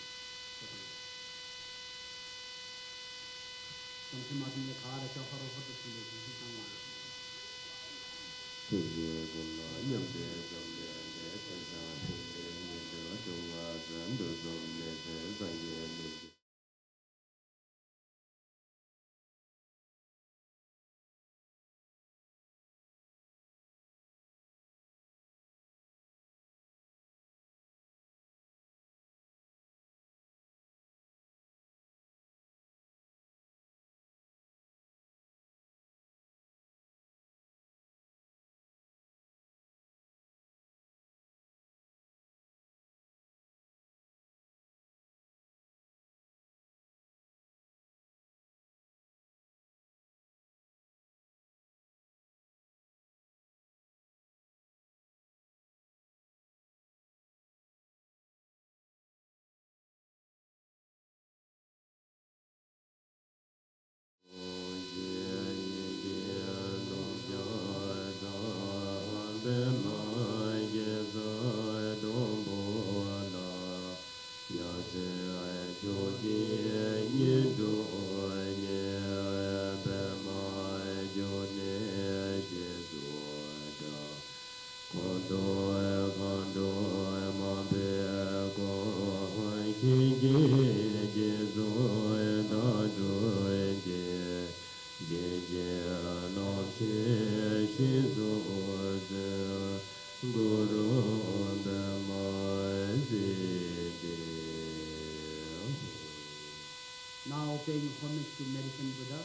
Speaker 2: Now paying homage to Medicine Buddha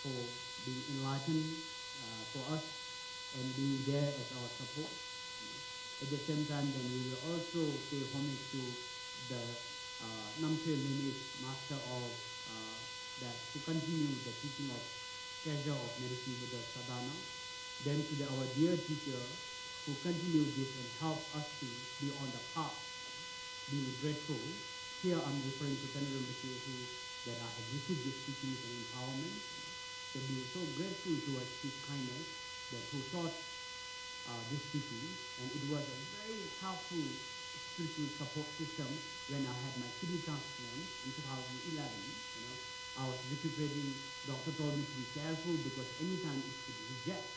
Speaker 2: for being enlightened for us and being there as our support. At the same time, then we will also pay homage to the Namche lineage master of that to continue the teaching of treasure of Medicine Buddha Sadhana. Then to our dear teacher who continued this and helped us to be on the path, being grateful. Here I'm referring to Tenri Rinpoche that I have received this teaching and empowerment. To be so grateful towards his kindness that who taught this teaching, and it was a very helpful spiritual support system when I had my kidney transplant in 2011. I was recuperating. Doctor told me to be careful because anytime it could reject.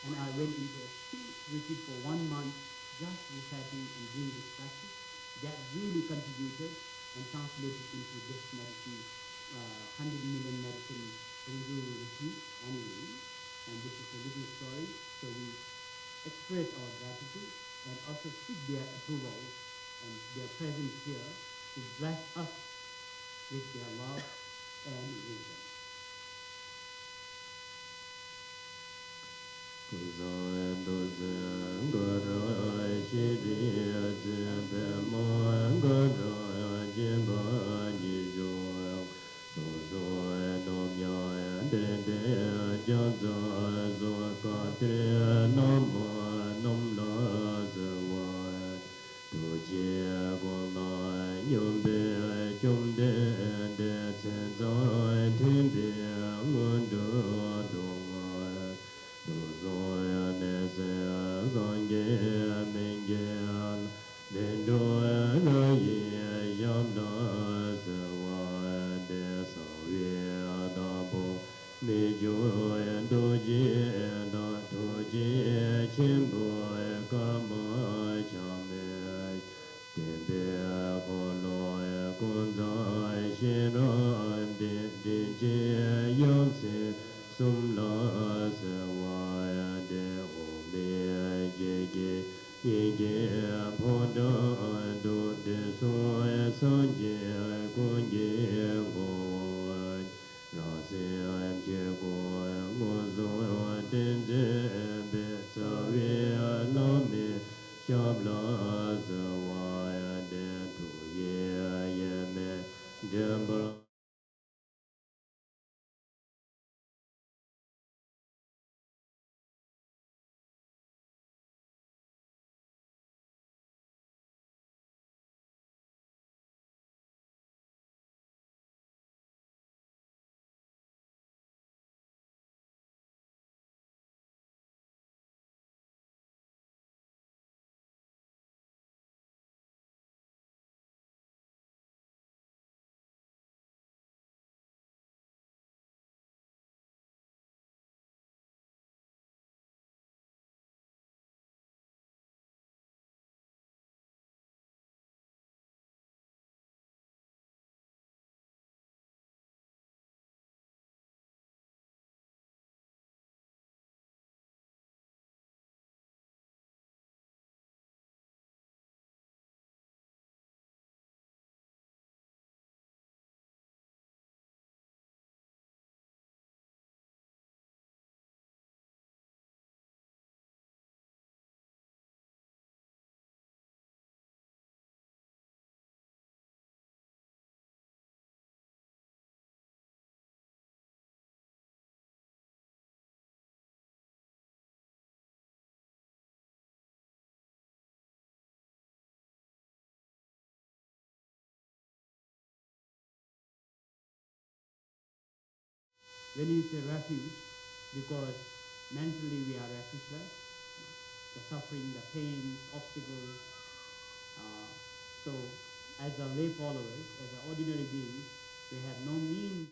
Speaker 2: And I went into a deep retreat for 1 month, just reciting and doing this practice. That really contributed and translated into this medicine, 100 million medicine review retreat annually. And this is a little story. So we express our gratitude and also seek their approval and their presence here to bless us with their love and wisdom. When you say refuge, because mentally we are refugeless, the suffering, the pains, obstacles. So as a lay followers, as an ordinary beings, we have no means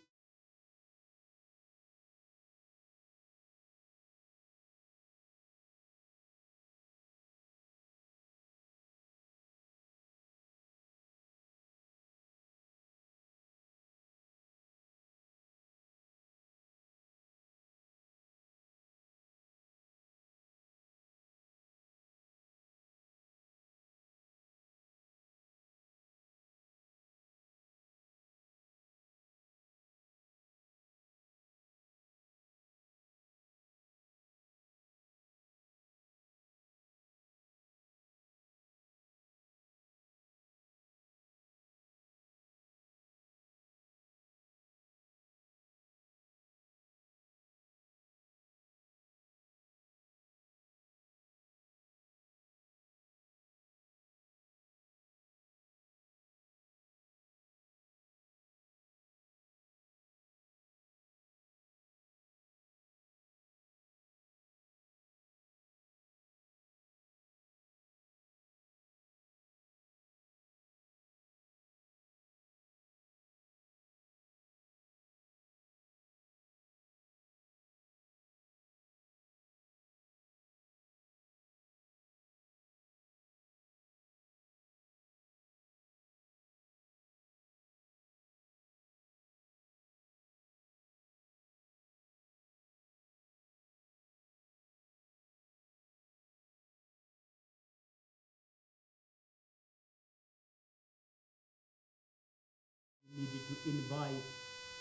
Speaker 2: needed to invite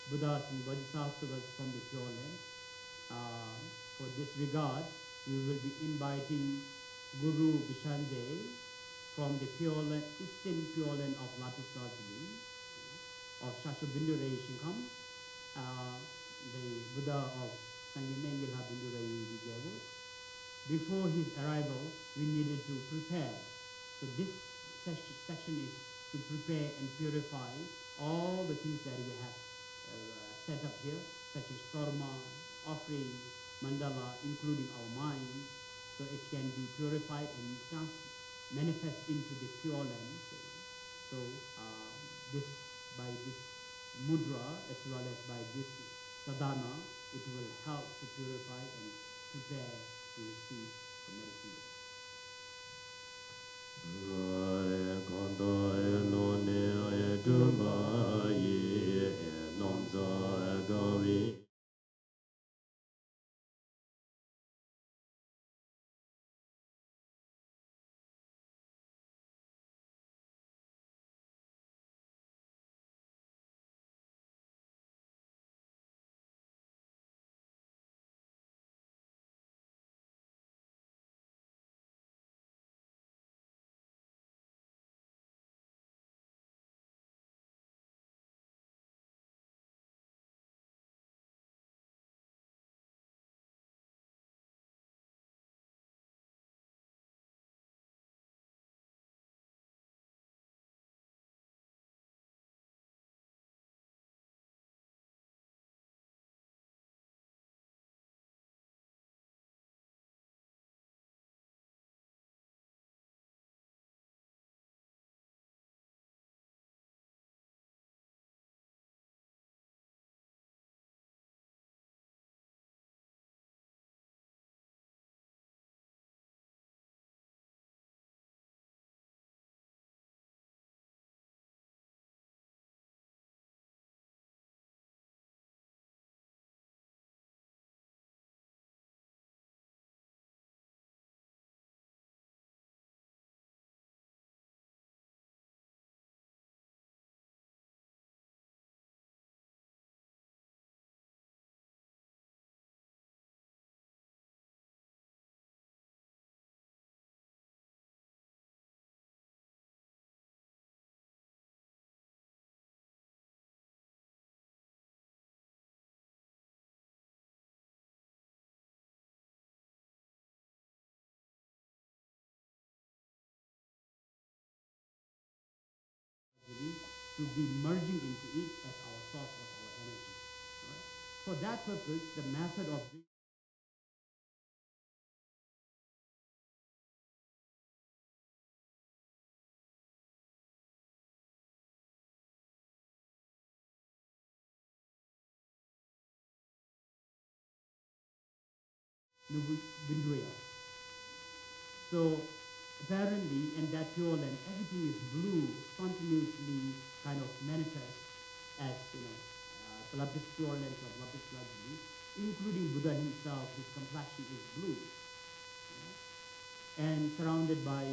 Speaker 2: Buddhas and Bodhisattvas from the Pure Land. For this regard, we will be inviting Guru Bishanjay from the Pure Land, Eastern Pure Land of Lapis Lazuli, of Shashabindu Shinkam, the Buddha of Sangye Menla Bindu. Before his arrival, we needed to prepare. So this section is to prepare and purify all the things that we have set up here, such as karma, offerings, mandala, including our minds, so it can be purified and manifest into the pure land. So this, by this mudra as well as by this sadhana, it will help to purify and prepare to receive the medicine. To be merging into it as our source of our energy. Right? For that purpose, the method of Vindhuya. So apparently, in that pure land, everything is blue, spontaneously kind of manifest as lapis pure land of lapis lazuli, including Buddha himself. His complexion is blue, and surrounded by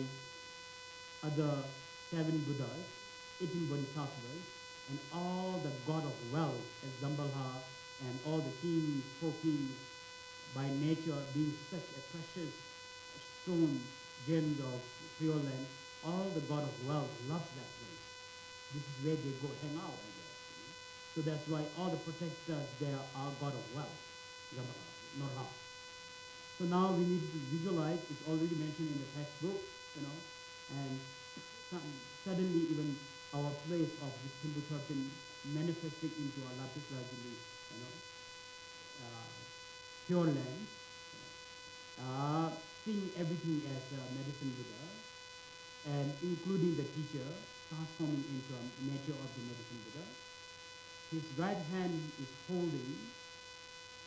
Speaker 2: other 7 Buddhas, 18 Bodhisattvas, and all the god of wealth as Zambalha, and all the kings, 4 kings, by nature being such a precious stone, gems of pure land, all the god of wealth loves that place. This is where they go hang out, I guess. So that's why all the protectors there are god of wealth, Zambalha, Norha. So now we need to visualize, it's already mentioned in the textbook, and suddenly even our place of this Hindu curtain manifesting into our lapis lazuli, uh, pure land, seeing everything as a medicine Buddha, and including the teacher transforming into a nature of the medicine Buddha. His right hand is holding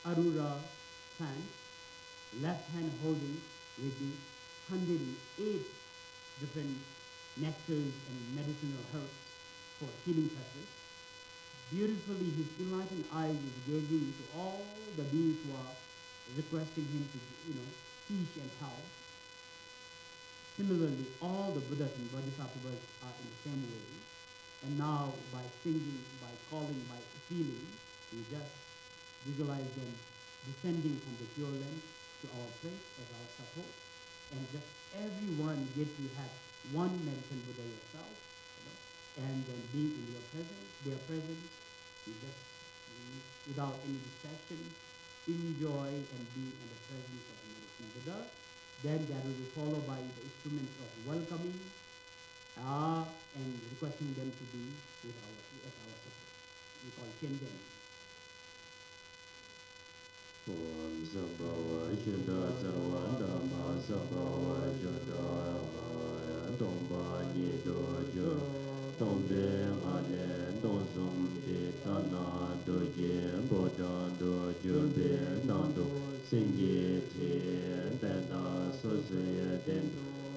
Speaker 2: Arura plant, left hand holding with the 108 different nectars and medicinal herbs for healing purposes. Beautifully, his enlightened eyes is gazing to all the beings who are requesting him to, teach and help. Similarly, all the Buddhas and Bodhisattvas are in the same way. And now, by singing, by calling, by feeling, we just visualize them descending from the pure land to our place as our support. And just everyone get to have one medicine Buddha yourself, and then being in your presence, their presence, you just, without any distraction, enjoy and be in the presence of the medicine Buddha. Then that will be followed by the instruments of welcoming and requesting them to be with as our support. We call Chenden.
Speaker 3: Om Sambhava Shinda Sarvanda Ma Sambhava Shinda Maya Tomba Nido Jo Tombe Mane Donsum Di Tana Doje Bodan Do Jumbe Nando Sangye Te Denda Sosye Den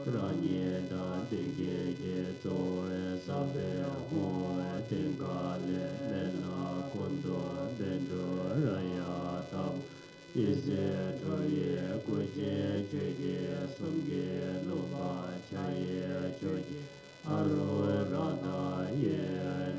Speaker 3: Ranye Da Dinge Ge Zoe Sabe Ho Tingale Menla Kondo Dendo Raya Tam Ise Choye Kuje Chege Sungye Loba Chaye Choye Aro Rada Ye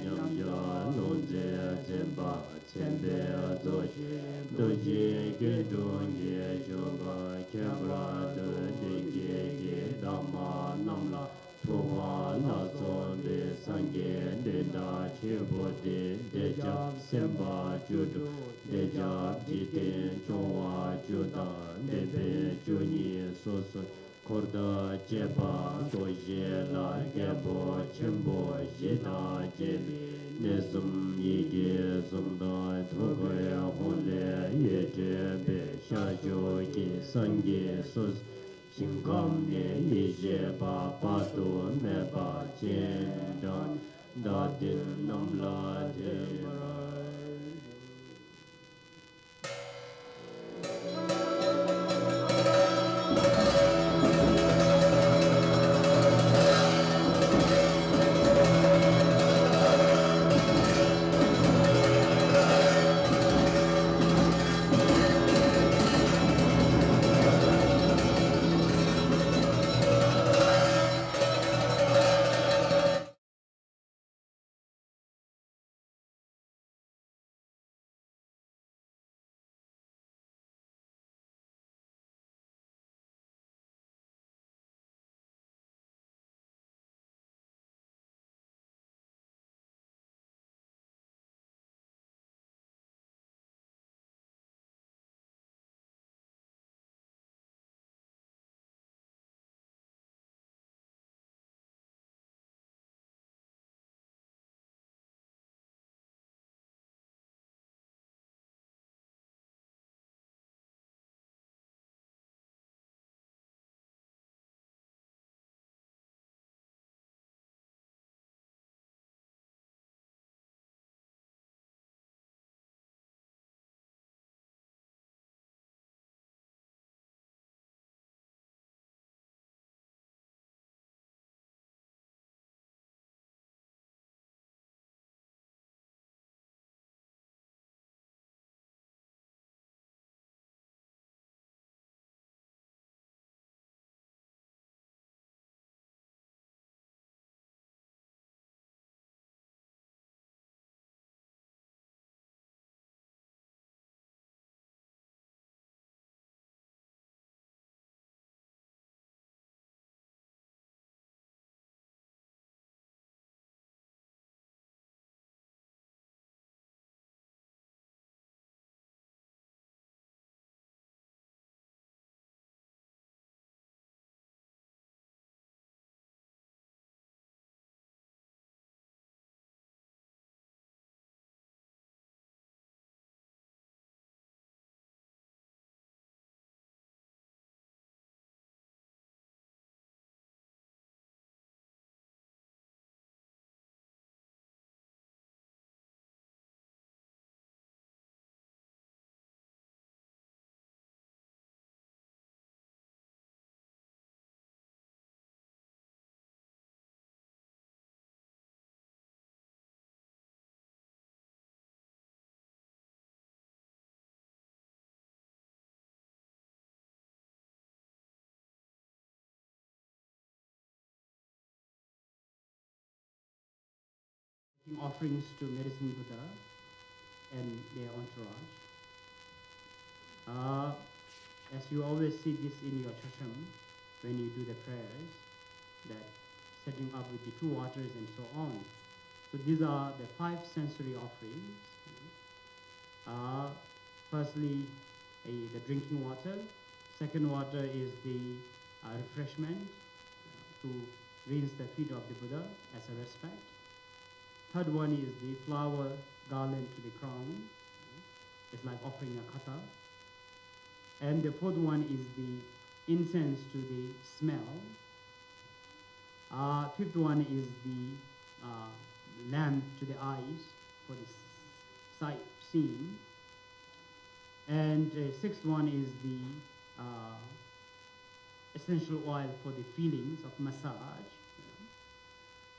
Speaker 3: Nyamja Lonze Zemba Tsembe Zoche Doje Gedonye Joba Kebra Dege Ge Dama Namla Towa Lazo De Sangye Denda Chebo De Deja Semba Judo Deja Jiten Chowa Juda Debe Juni Soso Korda Jeba Doje La Gebo Chembo Jida Jebi Nesum Yige Zumda Togoya Hole Yejebe Shajo Ki Sangye Sos Shingam Ne Yije Ba Pato Meba Jen Da Din Namla De
Speaker 2: making offerings to Medicine Buddha and their entourage. As you always see this in your chasham, when you do the prayers, that setting up with the two waters and so on. So these are the 5 sensory offerings. Firstly, the drinking water. Second water is the refreshment to rinse the feet of the Buddha as a respect. Third one is the flower garland to the crown. It's like offering a kata. And the fourth one is the incense to the smell. Fifth one is the lamp to the eyes for the sight seeing. And sixth one is the essential oil for the feelings of massage.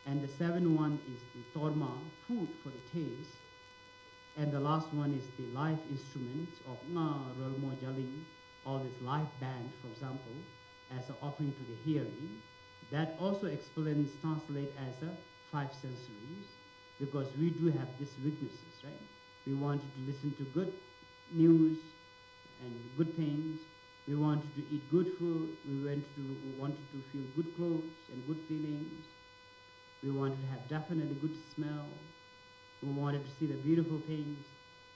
Speaker 2: And the seventh one is the torma, food for the taste. And the last one is the live instruments of rolmo jaling, all this live band, for example, as an offering to the hearing. That also explains, translate as a 5 sensories, because we do have these weaknesses, right? We wanted to listen to good news and good things. We wanted to eat good food. We wanted to feel good clothes and good feelings. We wanted to have definitely good smell. We wanted to see the beautiful things.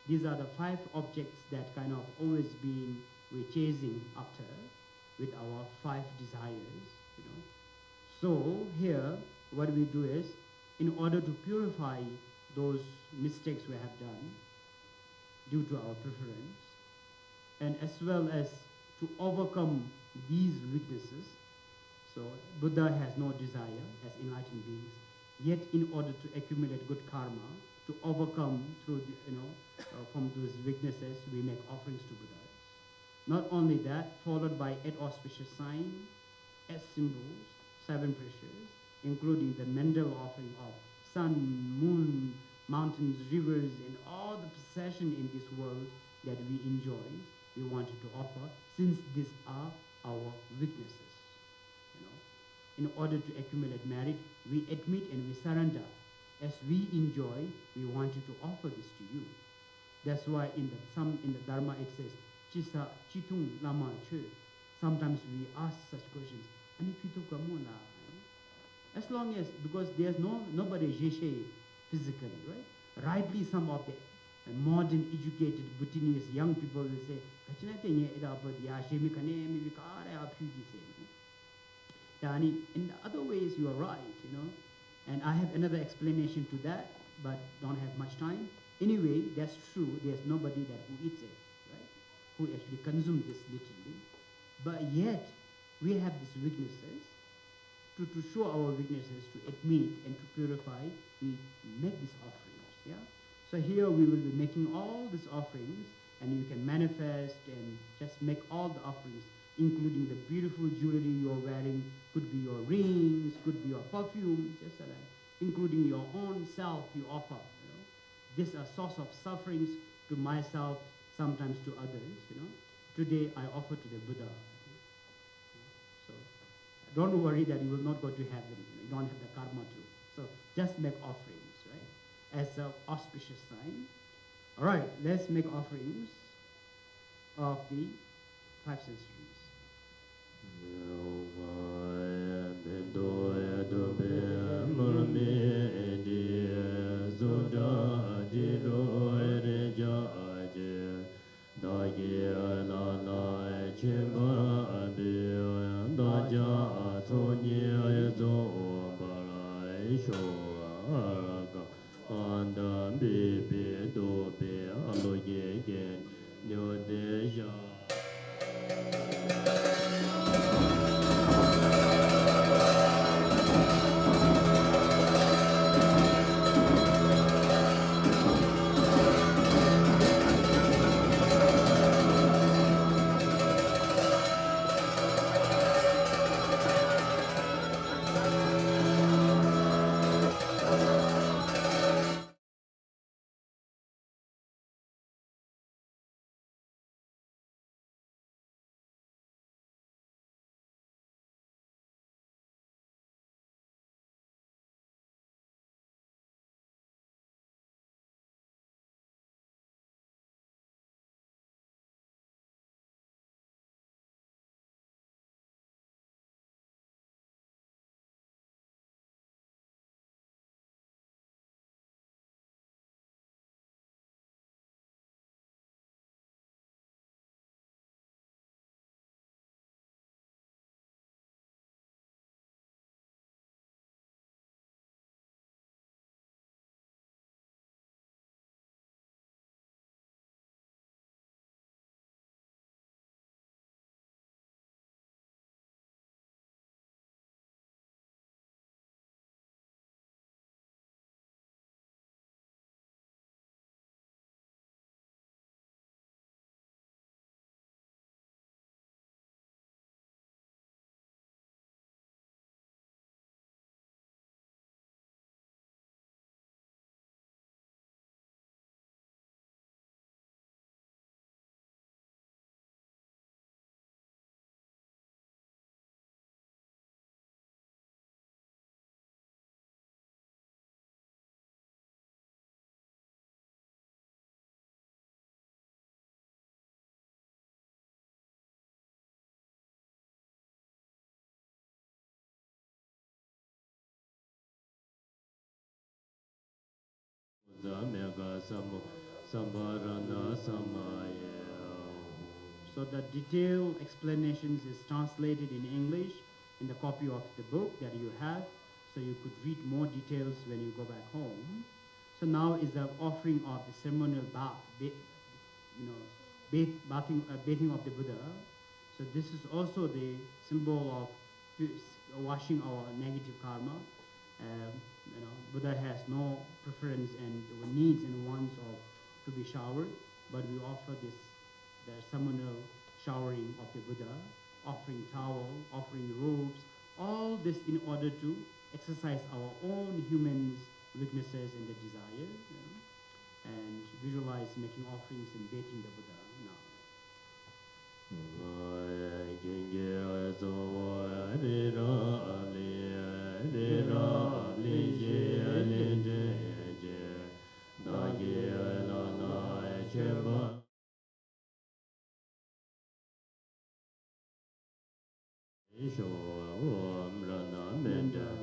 Speaker 2: These are the 5 objects that kind of always we're chasing after with our 5 desires, you know. So here, what we do is, in order to purify those mistakes we have done due to our preference, and as well as to overcome these weaknesses. So Buddha has no desire as enlightened beings, yet in order to accumulate good karma, to overcome through from those weaknesses, we make offerings to Buddhas. Not only that, followed by 8 auspicious signs, 8 symbols, 7 pressures, including the Menla offering of sun, moon, mountains, rivers, and all the possession in this world that we enjoy, we wanted to offer, since these are our weaknesses. In order to accumulate merit, we admit and we surrender. As we enjoy, we wanted to offer this to you. That's why in the Dharma it says, Chisa chitung lama chu. Sometimes we ask such questions. As long as, because there's nobody jeshe physically, right? Rightly, some of the modern educated Bhutanese young people will say, in other ways you are right, you know. And I have another explanation to that, but don't have much time. Anyway, that's true. There's nobody that who eats it, right? Who actually consumes this literally. But yet, we have these weaknesses. To show our weaknesses, to admit and to purify, we make these offerings, yeah? So here we will be making all these offerings, and you can manifest and just make all the offerings, including the beautiful jewelry you're wearing, could be your rings, could be your perfume, just like, including your own self you offer, you know. This is a source of sufferings to myself, sometimes to others, you know. Today I offer to the Buddha. So don't worry that you will not go to heaven, you don't have the karma to. So just make offerings, right? As an auspicious sign. All right, let's make offerings of the 5 sensories. So the detailed explanations is translated in English in the copy of the book that you have, so you could read more details when you go back home. So now is the offering of the ceremonial bath, bathing of the Buddha. So this is also the symbol of washing our negative karma. Buddha has no preference and needs and wants of to be showered, but we offer this the ceremonial showering of the Buddha, offering towel, offering robes, all this in order to exercise our own human weaknesses and the desires, and visualize making offerings and bathing the Buddha now.
Speaker 3: Menla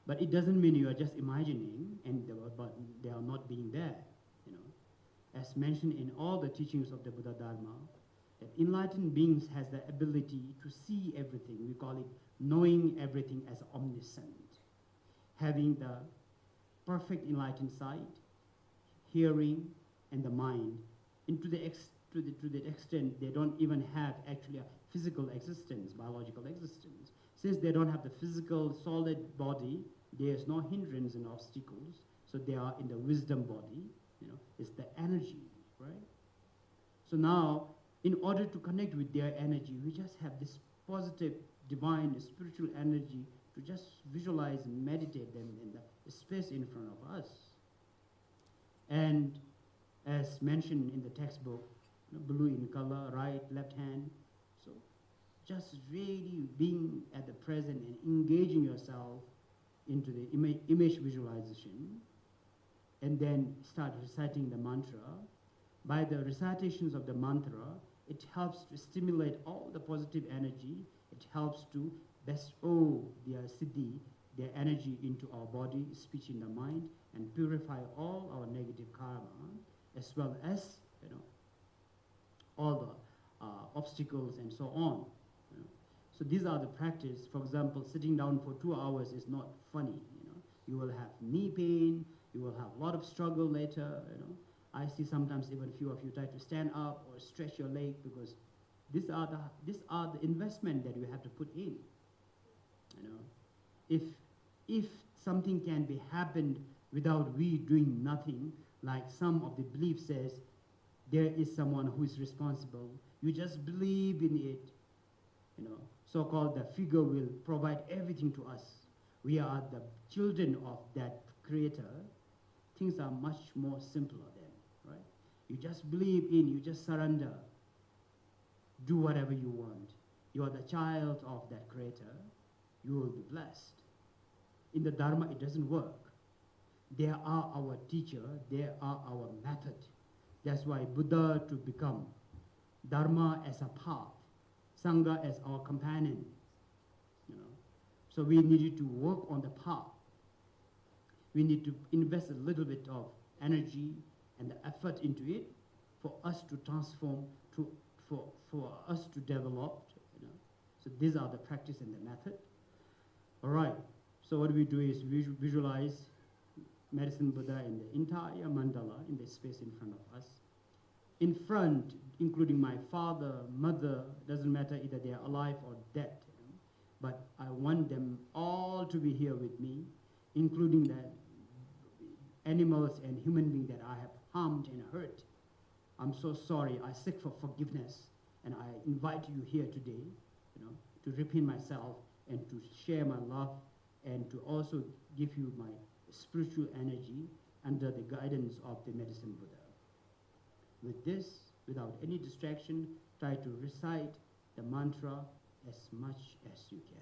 Speaker 2: But it doesn't mean you are just imagining but they are not being there. You know, as mentioned in all the teachings of the Buddha Dharma, that enlightened beings has the ability to see everything. We call it knowing everything as omniscient, having the perfect enlightened sight, hearing, and the mind. And to the extent they don't even have actually a physical existence, biological existence. Since they don't have the physical solid body, there is no hindrance and obstacles. So they are in the wisdom body. You know, it's the energy, right? So now, in order to connect with their energy, we just have this positive, divine, spiritual energy to just visualize and meditate them in the space in front of us. And as mentioned in the textbook, you know, blue in color, right, left hand. So just really being at the present and engaging yourself into the image visualization, and then start reciting the mantra. By the recitations of the mantra, it helps to stimulate all the positive energy. It helps to bestow their siddhi, their energy into our body, speech, and the mind, and purify all our negative karma, as well as, you know, all the obstacles and so on. You know. So these are the practice. For example, sitting down for 2 hours is not funny. You know, you will have knee pain. You will have a lot of struggle later. You know, I see sometimes even a few of you try to stand up or stretch your leg, because these are the investment that you have to put in. You know, if something can be happened without we doing nothing, like some of the belief says, there is someone who is responsible. You just believe in it. You know, so-called the figure will provide everything to us. We are the children of that creator. Things are much more simpler then, right? You just believe in, you just surrender. Do whatever you want. You are the child of that creator. You will be blessed. In the Dharma, it doesn't work. They are our teacher. They are our method. That's why Buddha to become, Dharma as a path, Sangha as our companion. You know, so we needed to work on the path. We need to invest a little bit of energy and the effort into it for us to transform, for us to develop. You know. So these are the practice and the method. All right. So what we do is we visualize Medicine Buddha in the entire mandala in the space in front of us. In front, including my father, mother, doesn't matter either they are alive or dead. You know, but I want them all to be here with me, including the animals and human beings that I have harmed and hurt. I'm so sorry. I seek for forgiveness, and I invite you here today, you know, to repent myself and to share my love, and to also give you my spiritual energy under the guidance of the Medicine Buddha. With this, without any distraction, try to recite the mantra as much as you can.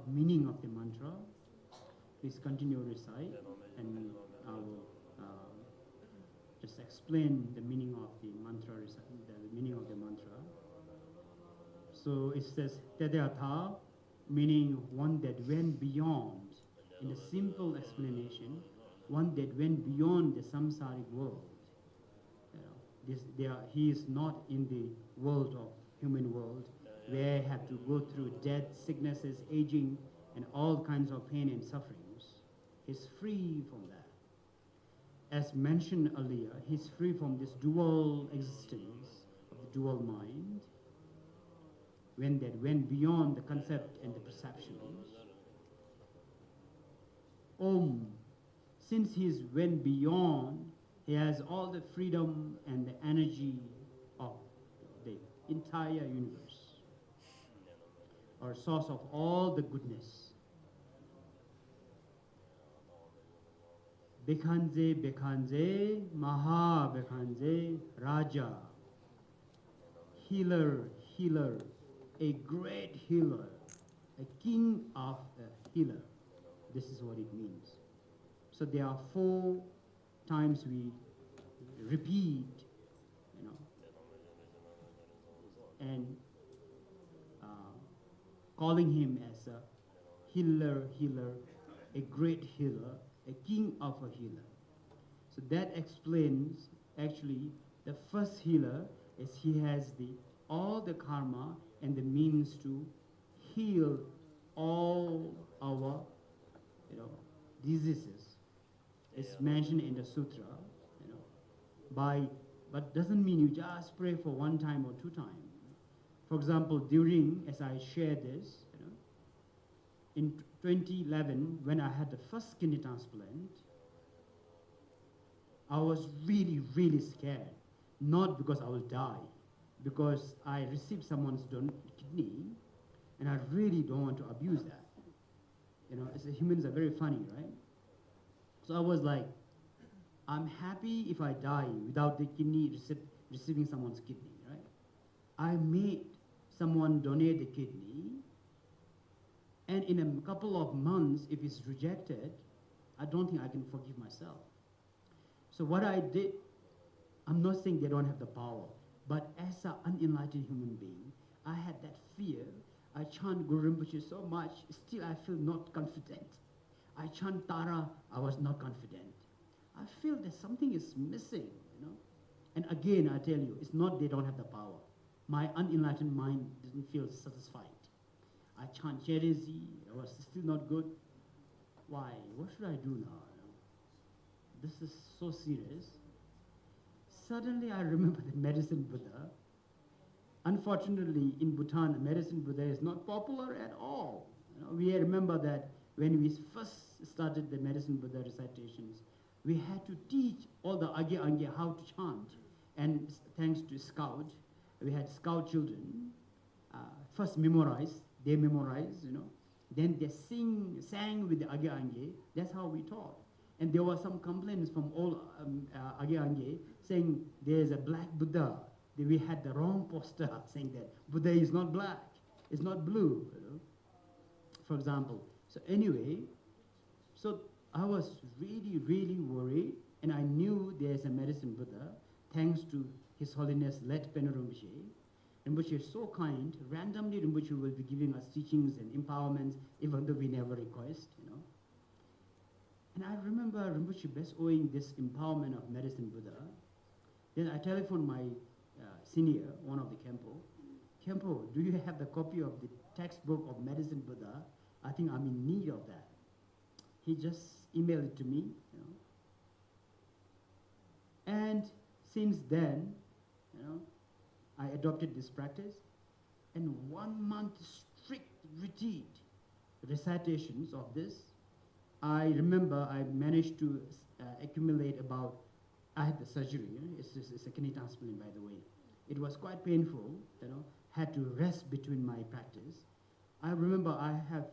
Speaker 2: Meaning of the mantra. Please continue to recite, and I will just explain the meaning of the mantra, the meaning of the mantra. So it says Tadayatha, meaning one that went beyond. In the simple explanation, one that went beyond the samsaric world. He is not in the world of human world, where I have to go through death, sicknesses, aging, and all kinds of pain and sufferings. He's free from that. As mentioned earlier, he's free from this dual existence of the dual mind, when that went beyond the concept and the perceptions. Om, since he's went beyond, he has all the freedom and the energy of the entire universe, or source of all the goodness. Bekhanze, Bekhanze, Maha Bekhanze, Raja, healer, healer, a great healer, a king of a healer. This is what it means. So there are 4 times we repeat, and calling him as a healer, healer, a great healer, a king of a healer. So that explains, actually, the first healer is he has all the karma and the means to heal all our diseases. It's mentioned in the sutra, but doesn't mean you just pray for 1 time or 2 times. For example, during, as I shared this, in 2011, when I had the first kidney transplant, I was really, really scared. Not because I will die, because I received someone's kidney, and I really don't want to abuse that. Humans are very funny, right? So I was like, I'm happy if I die without the kidney receiving someone's kidney, right? I made someone donate the kidney, and in a couple of months, if it's rejected, I don't think I can forgive myself. So what I did, I'm not saying they don't have the power, but as an unenlightened human being, I had that fear. I chant Guru Rinpoche so much, still I feel not confident. I chant Tara, I was not confident. I feel that something is missing, And again, I tell you, it's not they don't have the power. My unenlightened mind didn't feel satisfied. I chant Cherezi, I was still not good. Why? What should I do now? This is so serious. Suddenly I remember the medicine Buddha. Unfortunately, in Bhutan, medicine Buddha is not popular at all. We remember that when we first started the medicine Buddha recitations, we had to teach all the Agye Angye how to chant. And thanks to Scout, we had Scout children first memorize, they memorize, then they sang with the Agye Angye. That's how we taught. And there were some complaints from all Agye Angye saying there's a black Buddha. We had the wrong poster saying that Buddha is not black, it's not blue, for example. So anyway, so I was really, really worried, and I knew there's a medicine Buddha, thanks to His Holiness Let Peno Rinpoche. Rinpoche is so kind. Randomly, Rinpoche will be giving us teachings and empowerments, even though we never request, And I remember Rinpoche best owing this empowerment of medicine Buddha. Then I telephoned my senior, one of the Kempo. Kempo, do you have the copy of the textbook of medicine Buddha? I think I'm in need of that. He just emailed it to me, And since then, I adopted this practice. And 1 month strict retreat recitations of this, I remember I managed to accumulate about, I had the surgery, it's a kidney transplant, by the way. It was quite painful, had to rest between my practice. I remember I have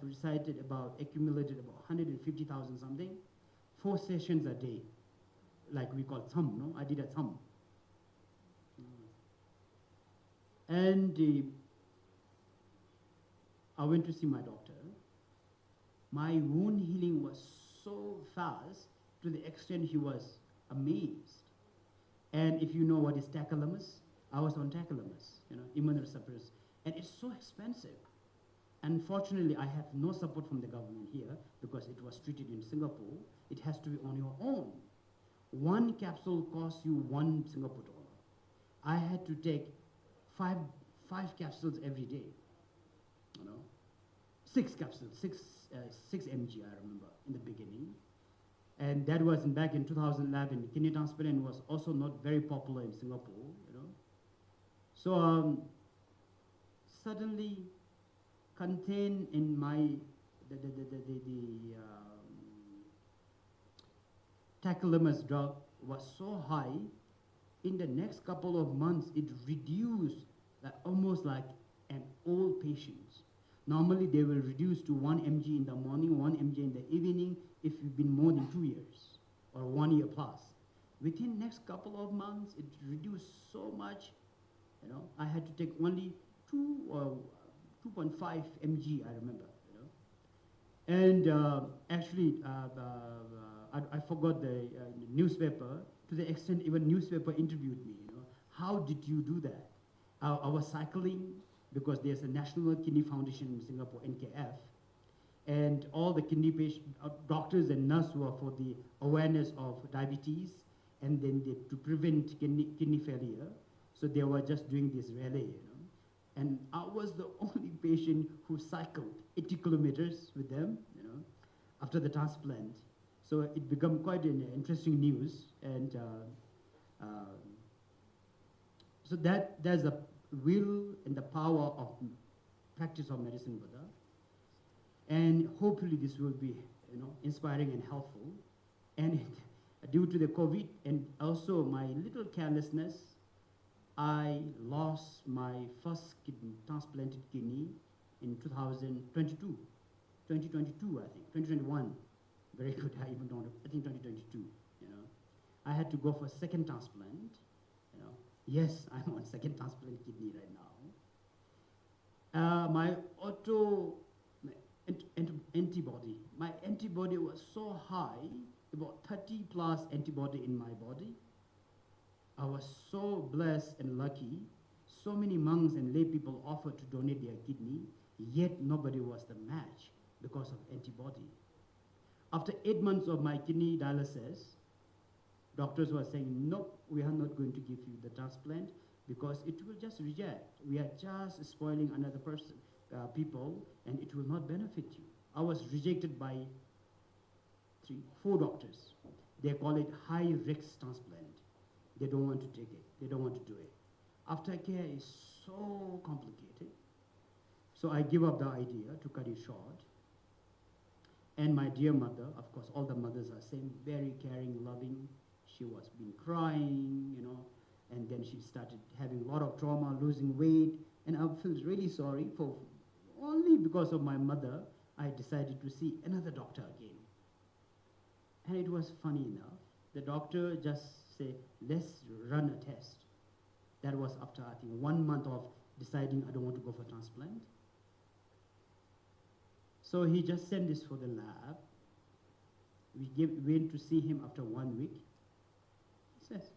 Speaker 2: accumulated about 150,000 something, 4 sessions a day, like we call thumb, I did a thumb. And I went to see my doctor. My wound healing was so fast to the extent he was amazed. And if you know what is tacrolimus, I was on tacrolimus, immunosuppressants, and it's so expensive. Unfortunately, I have no support from the government here because it was treated in Singapore. It has to be on your own. 1 capsule costs you 1 Singapore dollar. I had to take five capsules every day, 6 capsules, 6 mg, I remember, in the beginning. And that was back in 2011. Kidney transplant was also not very popular in Singapore, So suddenly, contained in my tacrolimus drug was so high. In the next couple of months, it reduced almost like an old patient. Normally, they will reduce to 1 mg in the morning, 1 mg in the evening, if you've been more than 2 years or 1 year plus. Within next couple of months, it reduced so much. I had to take only 2.5 mg, I remember. And actually, I forgot the newspaper, to the extent even newspaper interviewed me. How did you do that? I was cycling because there's a National Kidney Foundation in Singapore, NKF, and all the kidney doctors and nurses were for the awareness of diabetes and then to prevent kidney failure. So they were just doing this rally, And I was the only patient who cycled 80 kilometers with them, after the transplant. So it became quite an interesting news. And so there's a will and the power of practice of medicine Buddha. And hopefully this will be, inspiring and helpful. And due to the COVID and also my little carelessness, I lost my first transplanted kidney in 2022. 2022, I think, 2021. Very good, I even don't know, I think 2022, I had to go for a second transplant, Yes, I'm on second transplant kidney right now. My antibody was so high, about 30 plus antibody in my body. I was so blessed and lucky. So many monks and lay people offered to donate their kidney, yet nobody was the match because of antibody. After 8 months of my kidney dialysis, Doctors were saying, nope, we are not going to give you the transplant because it will just reject. We are just spoiling another person, people, and it will not benefit you. I was rejected by 4 doctors. They call it high-risk transplant. They don't want to take it. They don't want to do it. Aftercare is so complicated. So I give up the idea, to cut it short. And my dear mother, of course, all the mothers are same, very caring, loving. She was been crying, you know, and then she started having a lot of trauma, losing weight, and I feel really sorry for, only because of my mother, I decided to see another doctor again. And it was funny enough. The doctor just said, let's run a test. That was after, I think, 1 month of deciding I don't want to go for transplant. So he just sent this for the lab. We went to see him after 1 week. He says,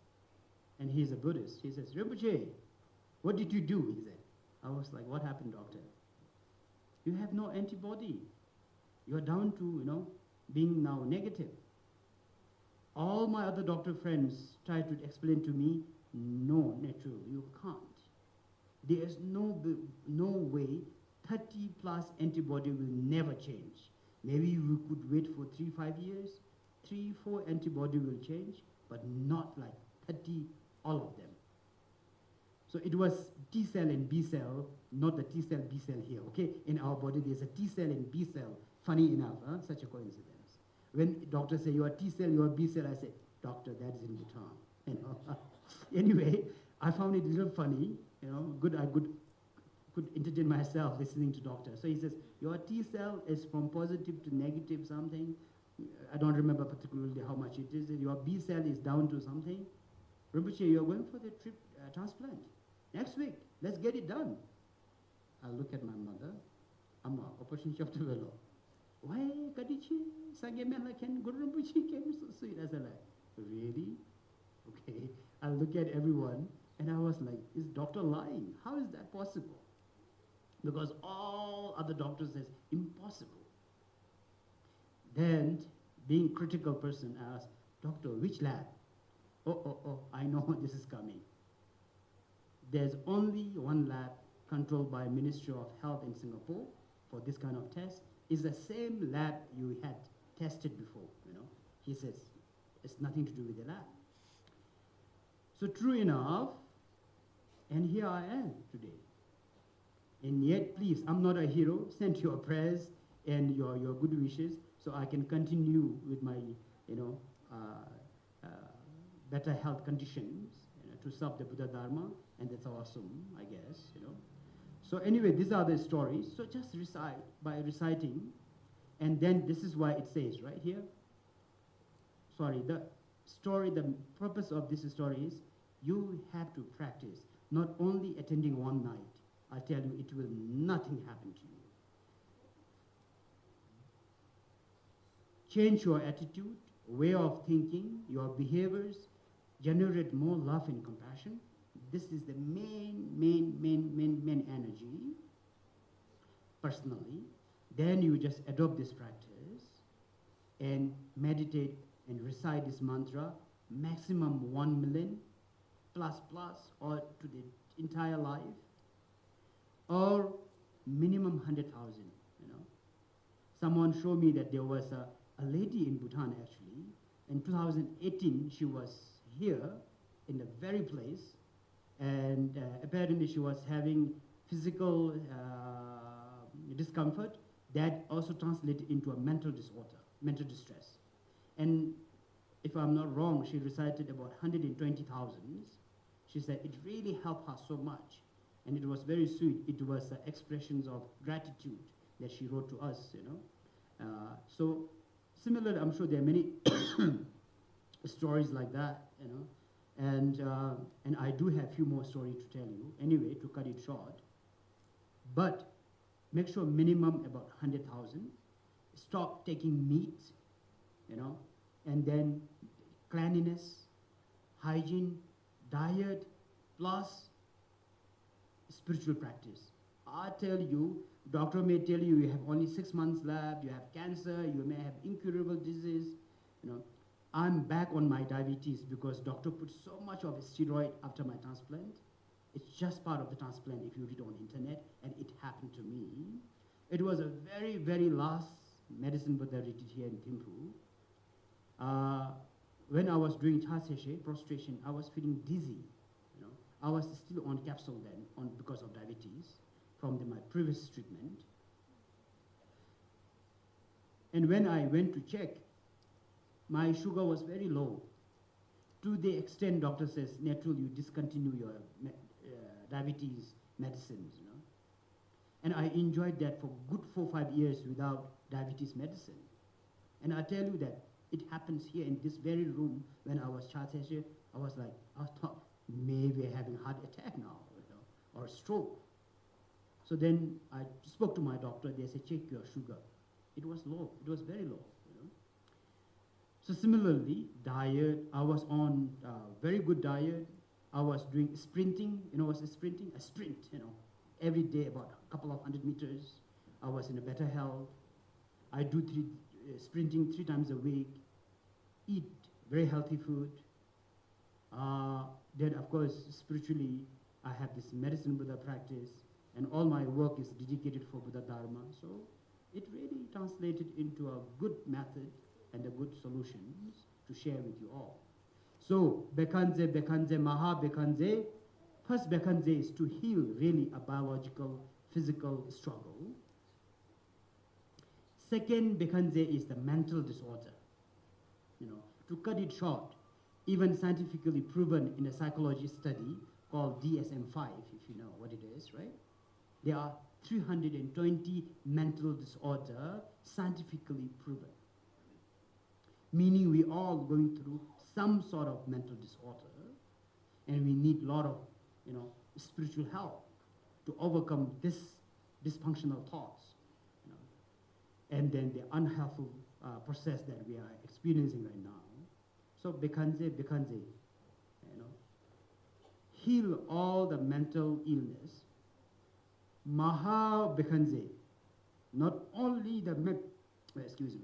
Speaker 2: and he's a Buddhist. He says, Rinpoche, what did you do? He said. I was like, what happened, doctor? You have no antibody. You're down to, you know, being now negative. All my other doctor friends tried to explain to me, no, natural, you can't. There is no way 30 plus antibody will never change. Maybe we could wait for 3-5 years, 3-4 antibody will change, but not like 30, all of them. So it was T cell and B cell, not the T cell, B cell here, okay? In our body, there's a T cell and B cell. Funny enough, such a coincidence. When doctors say you are T cell, you are B cell, I say, doctor, that's in Bhutan. You know? Anyway, I found it a little funny, you know, I could entertain myself listening to doctor. So he says, your T cell is from positive to negative something. I don't remember particularly how much it is. Your B cell is down to something. Rinpoche, you're going for the transplant. Next week, let's get it done. I look at my mother. Amma, opportunity of the velo. Why, Kadichi, Sangye Menla can Guru Rinpoche came so sweet. I said, like, really? Okay. I look at everyone, and I was like, is doctor lying? How is that possible? Because all other doctors says, impossible. Then, being critical person, I asked, doctor, which lab? Oh, I know this is coming. There's only one lab controlled by Ministry of Health in Singapore for this kind of test. It's the same lab you had tested before, you know. He says, it's nothing to do with the lab. So true enough, and here I am today. And yet, please, I'm not a hero. Send your prayers and your good wishes so I can continue with my, you know, better health conditions, you know, to serve the Buddha Dharma, and that's awesome, I guess, you know. So anyway, these are the stories. So just recite by reciting, and then this is why it says right here. Sorry, the purpose of this story is you have to practice, not only attending one night. I tell you, it will nothing happen to you. Change your attitude, way of thinking, your behaviors, generate more love and compassion. This is the main energy, personally. Then you just adopt this practice and meditate and recite this mantra, maximum 1 million, plus, or to the entire life, or minimum 100,000, you know. Someone showed me that there was a lady in Bhutan, actually. In 2018, she was here in the very place, and apparently she was having physical discomfort that also translated into a mental disorder, mental distress. And if I'm not wrong, she recited about 120,000. She said it really helped her so much. And it was very sweet. It was expressions of gratitude that she wrote to us, you know. So similarly, I'm sure there are many stories like that, you know. And I do have a few more stories to tell you. Anyway, to cut it short. But make sure minimum about 100,000. Stop taking meat, you know. And then cleanliness, hygiene, diet, plus spiritual practice. I tell you, doctor may tell you have only 6 months left, you have cancer, you may have incurable disease, you know. I'm back on my diabetes because doctor put so much of steroid after my transplant. It's just part of the transplant if you read on internet, and it happened to me. It was a very, very last medicine but they did here in Thimphu. When I was doing chaseshe, prostration, I was feeling dizzy. You know, I was still on capsule then because of diabetes from my previous treatment. And when I went to check, my sugar was very low. To the extent doctor says, natural, you discontinue your diabetes medicines, you know. And I enjoyed that for good 4 or 5 years without diabetes medicine. And I tell you that it happens here in this very room. When I was chaseshe, I was like, I thought maybe I'm having a heart attack now, you know, or stroke. So then I spoke to my doctor. They said, check your sugar. It was low. It was very low. You know. So similarly, diet. I was on very good diet. I was doing sprinting. You know what's sprinting? A sprint. You know, every day about a couple of 100 meters. I was in a better health. I do sprinting 3 times a week. Eat very healthy food. Then of course spiritually, I have this medicine Buddha practice, and all my work is dedicated for Buddha Dharma. So it really translated into a good method and a good solutions to share with you all. So Bekanze, Maha Bekanze. First Bekanze is to heal really a biological, physical struggle. Second Bekanze is the mental disorder. You know, to cut it short, even scientifically proven in a psychology study called DSM-5, if you know what it is, right? There are 320 mental disorder scientifically proven. Meaning we all going through some sort of mental disorder, and we need a lot of, you know, spiritual help to overcome this dysfunctional thoughts, you know, and then the unhelpful process that we are experiencing right now. So Bekanze, you know, heal all the mental illness. Maha Bekanze, not only the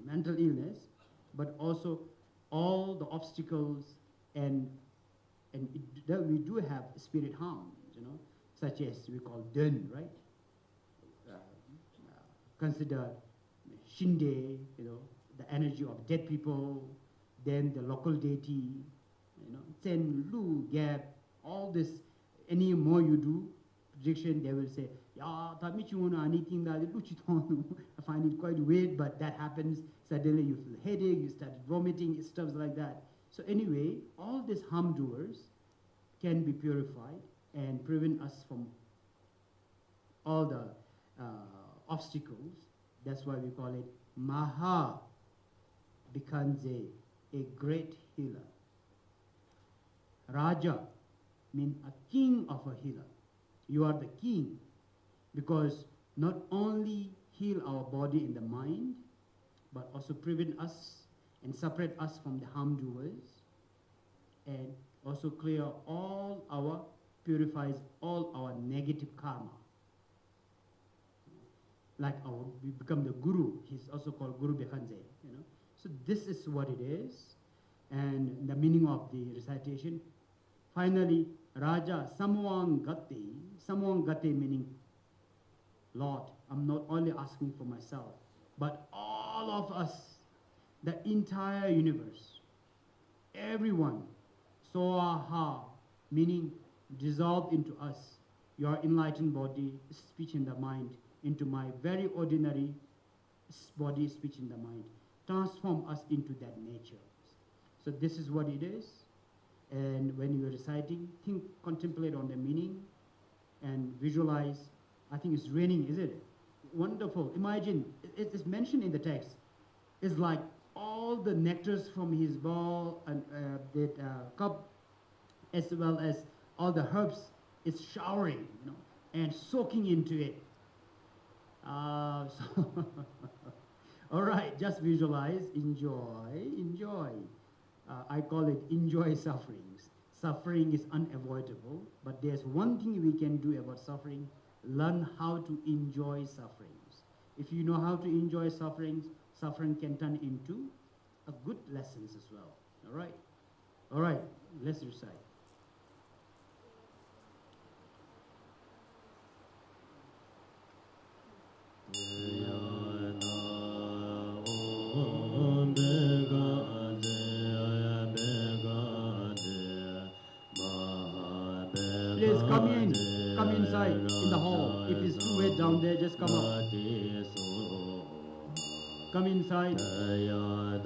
Speaker 2: mental illness, but also all the obstacles and we do have spirit harms, you know, such as we call dun, right? Consider Shinde, you know, the energy of dead people, then the local deity, you know, Tsen, Lu, Gap, all this. Any more you do, prediction, they will say, yeah, anything that I find it quite weird, but that happens. Suddenly you feel headache, you start vomiting, stuff like that. So anyway, all these harm doers can be purified and prevent us from all the obstacles. That's why we call it Maha Bekanze, a great healer. Raja means a king of a healer. You are the king, because not only heal our body and the mind, but also prevent us and separate us from the harm doers, and also clear all our, purifies all our negative karma. Like we become the guru. He's also called Guru Bekanze, you know. So this is what it is, and the meaning of the recitation. Finally, Raja Samwang Gate meaning, Lord, I'm not only asking for myself, but all of us, the entire universe, everyone, Soaha, meaning dissolve into us, your enlightened body, speech in the mind, into my very ordinary body, speech in the mind. Transform us into that nature. So this is what it is. And when you're reciting, think, contemplate on the meaning, and visualize. I think it's raining, is it? Wonderful. Imagine, it's mentioned in the text. It's like all the nectars from his bowl and cup, as well as all the herbs, is showering, you know, and soaking into it. So all right, just visualize, enjoy. I call it enjoy sufferings. Suffering is unavoidable, but there's one thing we can do about suffering: learn how to enjoy sufferings. If you know how to enjoy sufferings, suffering can turn into a good lessons as well. All right? All right, let's recite. Please come inside in the hall. If it's too wet down there, just come up. Come inside. Come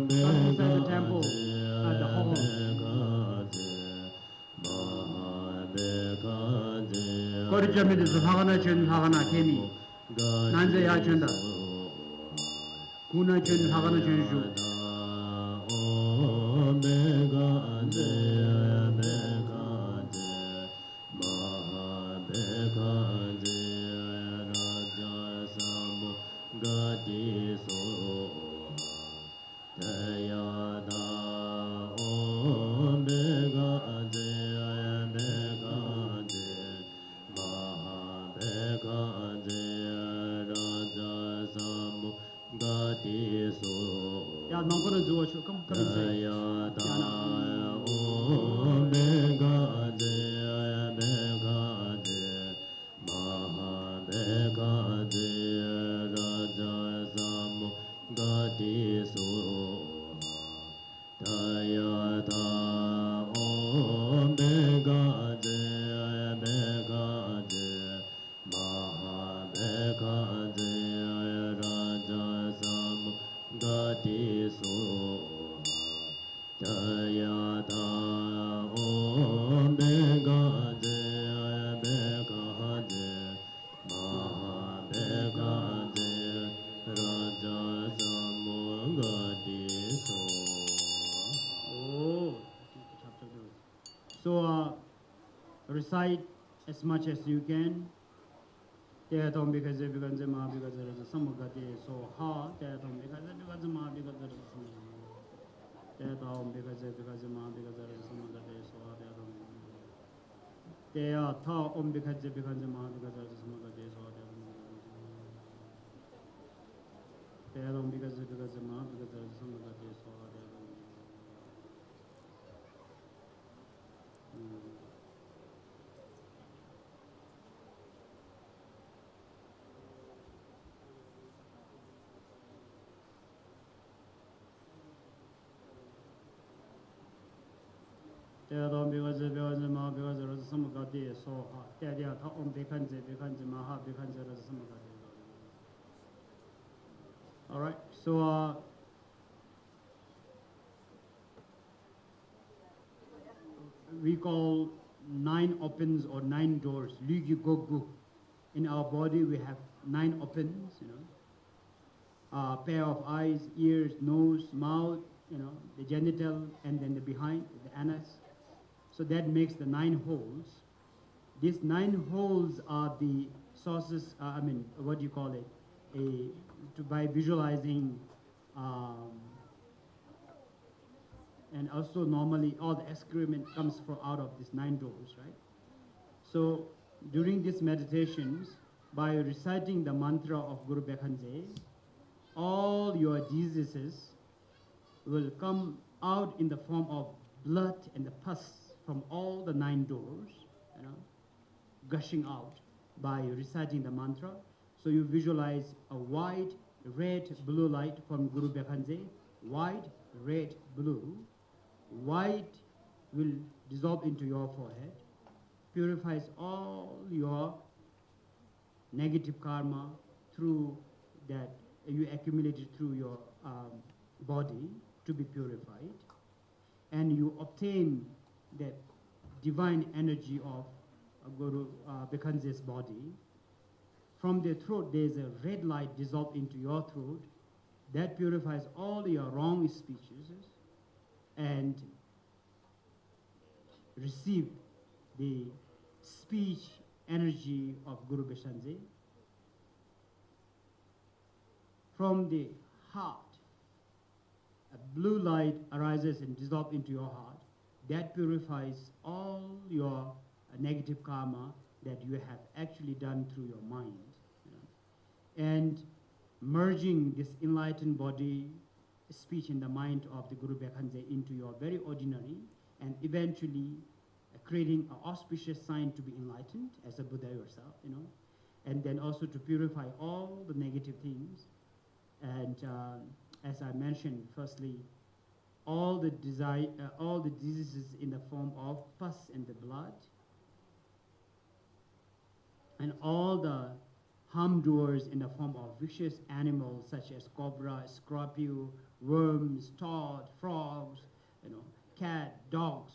Speaker 2: inside the temple at the hall. 거리점에서 하가나 준 하가나 개미 난제 야준다 구나 준 하가나 준주 야, 넌거는 주워 줘. Come inside. So recite as much as you can. Because ma because some of that is so hard. Because ma because ma because some of that is so hard. Because ma because some of that is so hard. Because ma because some of that is so hard. because ma because some of that is so hard. Because ma because some of that is. All right, so we call 9 opens or 9 doors. Lygi Gogu. In our body, we have 9 opens. A pair of eyes, ears, nose, mouth. The genital, and then the behind, the anus. So that makes the 9 holes. These 9 holes are the sources. What do you call it? By visualizing. And also normally all the excrement comes from out of these 9 doors, right? So during these meditations, by reciting the mantra of Guru Bekhanze, all your diseases will come out in the form of blood and the pus from all the 9 doors, gushing out by reciting the mantra. So you visualize a white, red, blue light from Guru Bekhanze, white, red, blue. White will dissolve into your forehead, purifies all your negative karma through that you accumulated through your body to be purified, and you obtain that divine energy of Guru Bekhanze's body. From the throat, there is a red light dissolved into your throat that purifies all your wrong speeches and receive the speech energy of Guru Bekhanze. From the heart, a blue light arises and dissolves into your heart. That purifies all your negative karma that you have actually done through your mind. And merging this enlightened body speech in the mind of the Guru Bekhanze into your very ordinary, and eventually creating an auspicious sign to be enlightened as a Buddha yourself, and then also to purify all the negative things. And as I mentioned, firstly, all the diseases in the form of pus and the blood, and all the harm doers in the form of vicious animals such as cobra, scorpio, worms, toad, frogs, cat, dogs.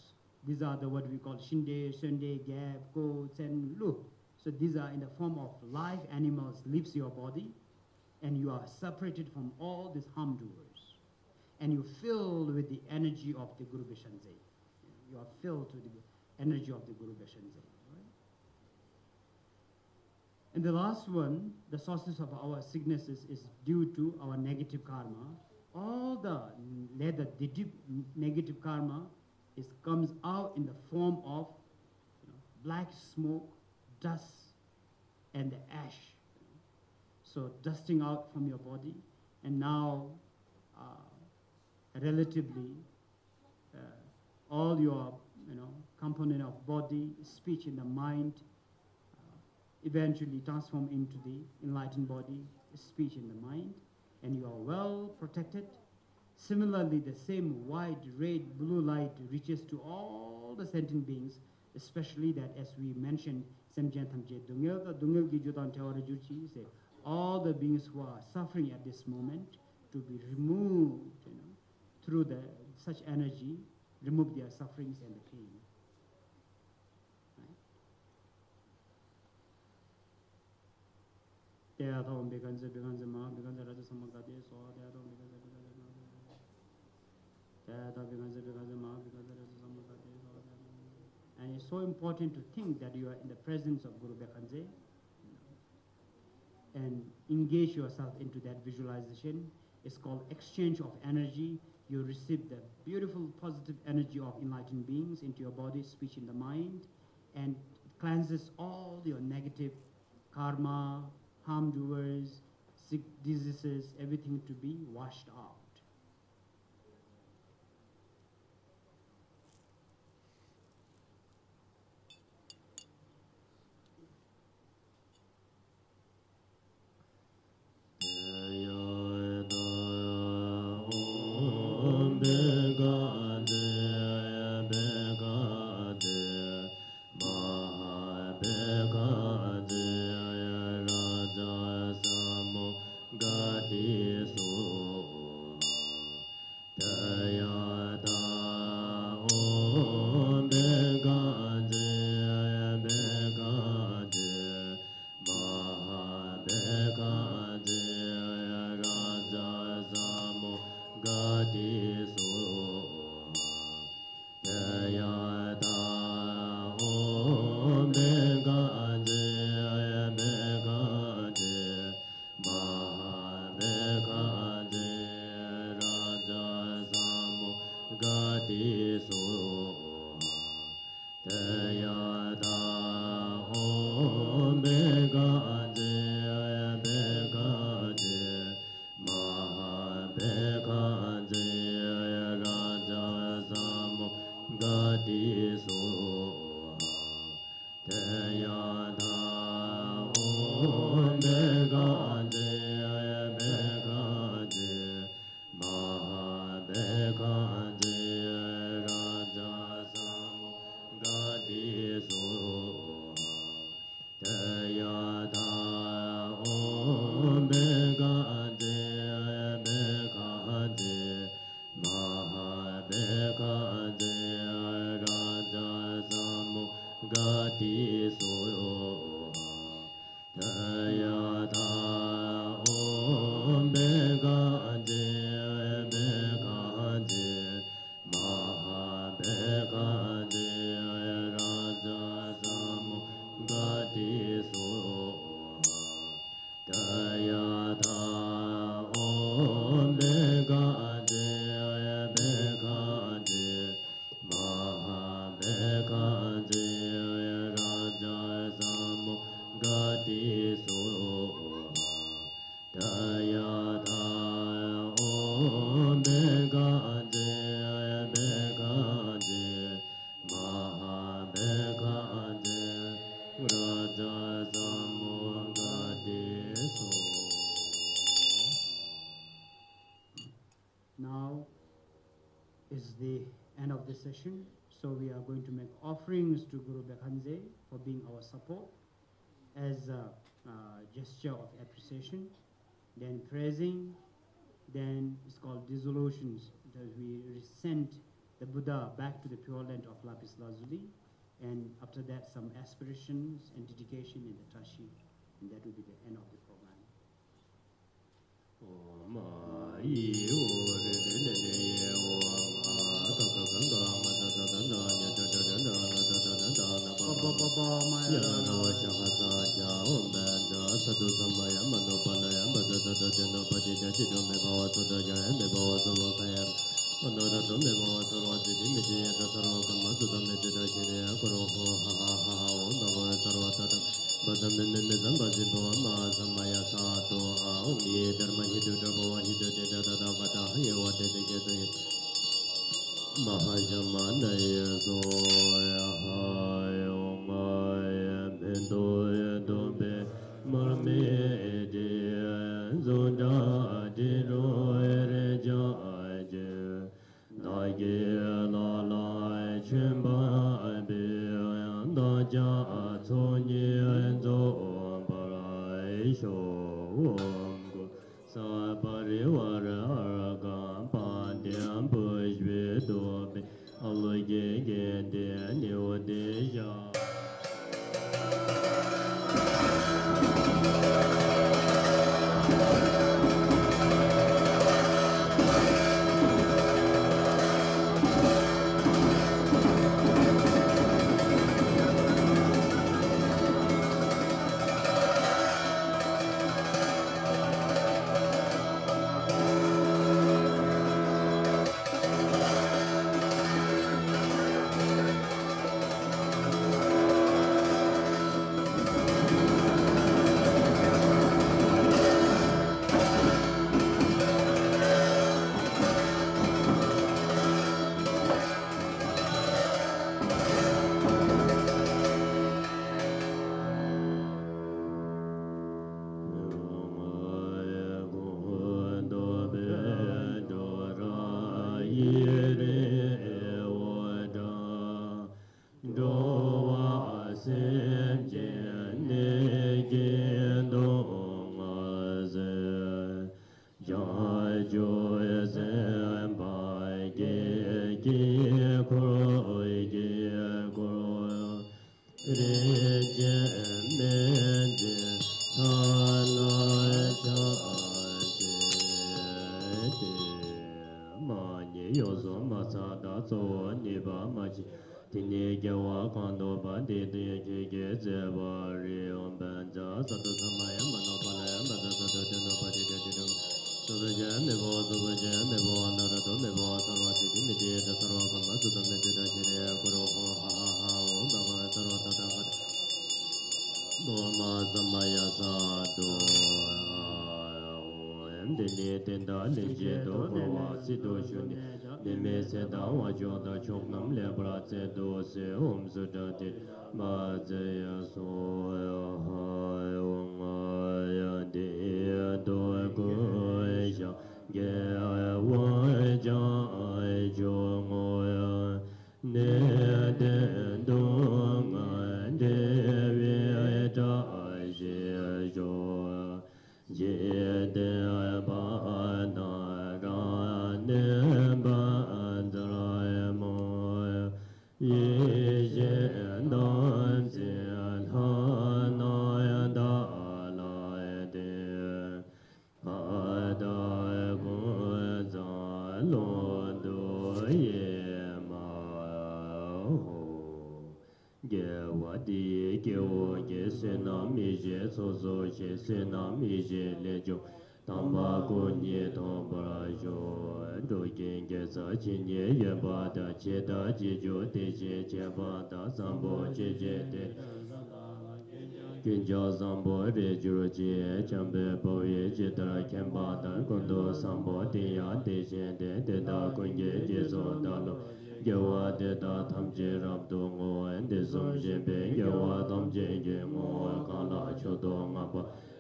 Speaker 2: These are the what we call shinde, sunde, gab, goats, and lu. So these are in the form of live animals lives your body, and you are separated from all these harm doers, and you filled with the energy of the Guru Beshanze. You are filled with the energy of the Guru Beshanze. And the last one, the sources of our sicknesses is due to our negative karma. All the negative karma comes out in the form of black smoke, dust, and the ash. So dusting out from your body, and now relatively all your component of body, speech, and the mind eventually transform into the enlightened body, speech, and the mind, and you are well protected. Similarly, the same white, red, blue light reaches to all the sentient beings, especially that, as we mentioned, all the beings who are suffering at this moment to be removed, through such energy, remove their sufferings and the pain. And it's so important to think that you are in the presence of Guru Bekhanze and engage yourself into that visualization. It's called exchange of energy. You receive the beautiful positive energy of enlightened beings into your body, speech, and the mind, and it cleanses all your negative karma, harm doers, sick diseases, everything to be washed out. appreciation. So we are going to make offerings to Guru Bekhanze for being our support as a gesture of appreciation. Then praising, then it's called dissolutions, that we sent the Buddha back to the pure land of Lapis Lazuli, and after that some aspirations and dedication in the Tashi, and that will be the end of the program.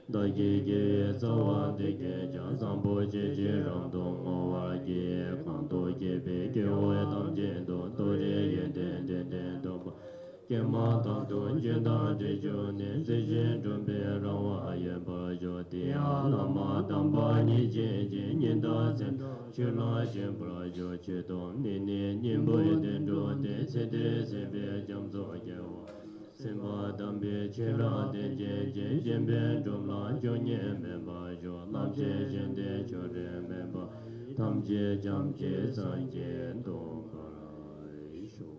Speaker 3: Da ge ge za wa de ge jang sang bo je je rang dong ngo wa ge kang do ge be ge wo dam je do do re ye den den den do ba ge ma dang do je da de jo ne ze je zhong be rang wa ye ba jo de ya la ma dam ba ni je je ni da zen che la je bra jo che dong ni ni ni bo ye den do de se de se be jam zo ge wo Simba dambe chira de je je jembe jomla jonye memba jo lam je jende chore memba tam je jam je sangye do karai sho.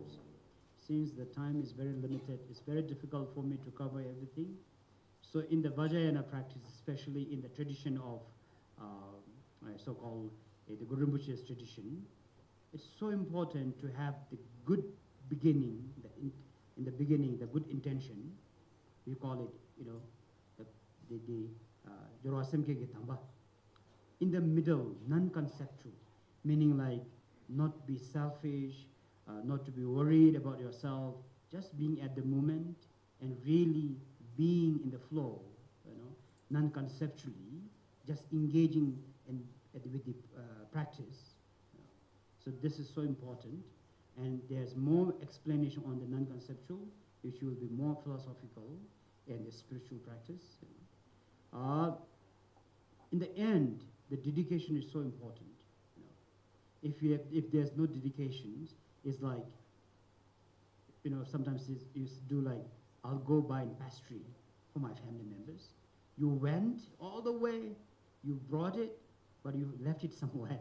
Speaker 2: Since the time is very limited, it's very difficult for me to cover everything. So in the Vajrayana practice, especially in the tradition of so-called the Guru Rinpoche's tradition, it's so important to have the good beginning, in the beginning, the good intention. We call it, the Joroasemke Getamba. In the middle, non-conceptual, meaning like not be selfish, not to be worried about yourself, just being at the moment and really being in the flow, non-conceptually, just engaging with the practice. So this is so important, and there's more explanation on the non-conceptual, which will be more philosophical and the spiritual practice. In the end, the dedication is so important. If there's no dedications, it's like, sometimes you do like, I'll go buy in pastry for my family members. You went all the way, you brought it, but you left it somewhere,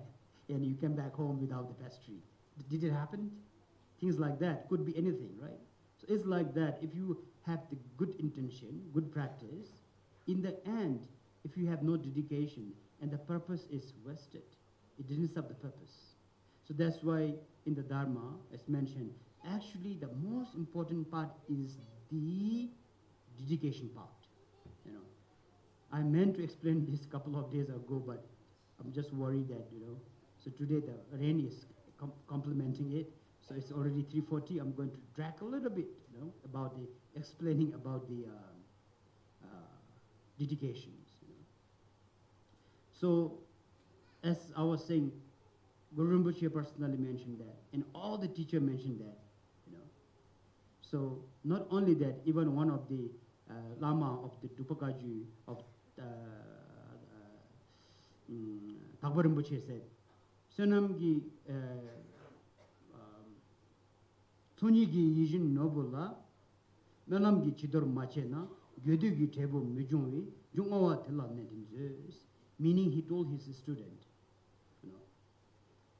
Speaker 2: and you came back home without the pastry. Did it happen? Things like that. Could be anything, right? So it's like that. If you have the good intention, good practice, in the end, if you have no dedication and the purpose is wasted, it didn't serve the purpose. So that's why in the Dharma, as mentioned, actually the most important part is the dedication part. I meant to explain this a couple of days ago, but I'm just worried that, so today the rain is complementing it. So it's already 3:40. I'm going to drag a little bit, about the explaining about the dedications. So, as I was saying, Guru Rinpoche personally mentioned that, and all the teachers mentioned that. So not only that, even one of the Lama of the Dupakaji of Thakpa Rinpoche said, Sonamgi Thunigi Yijin Nobula, Melamgi Chidor Machena, Gyodugi Tebo Mujungwi, Jungawa Tela Netinzes, meaning he told his student,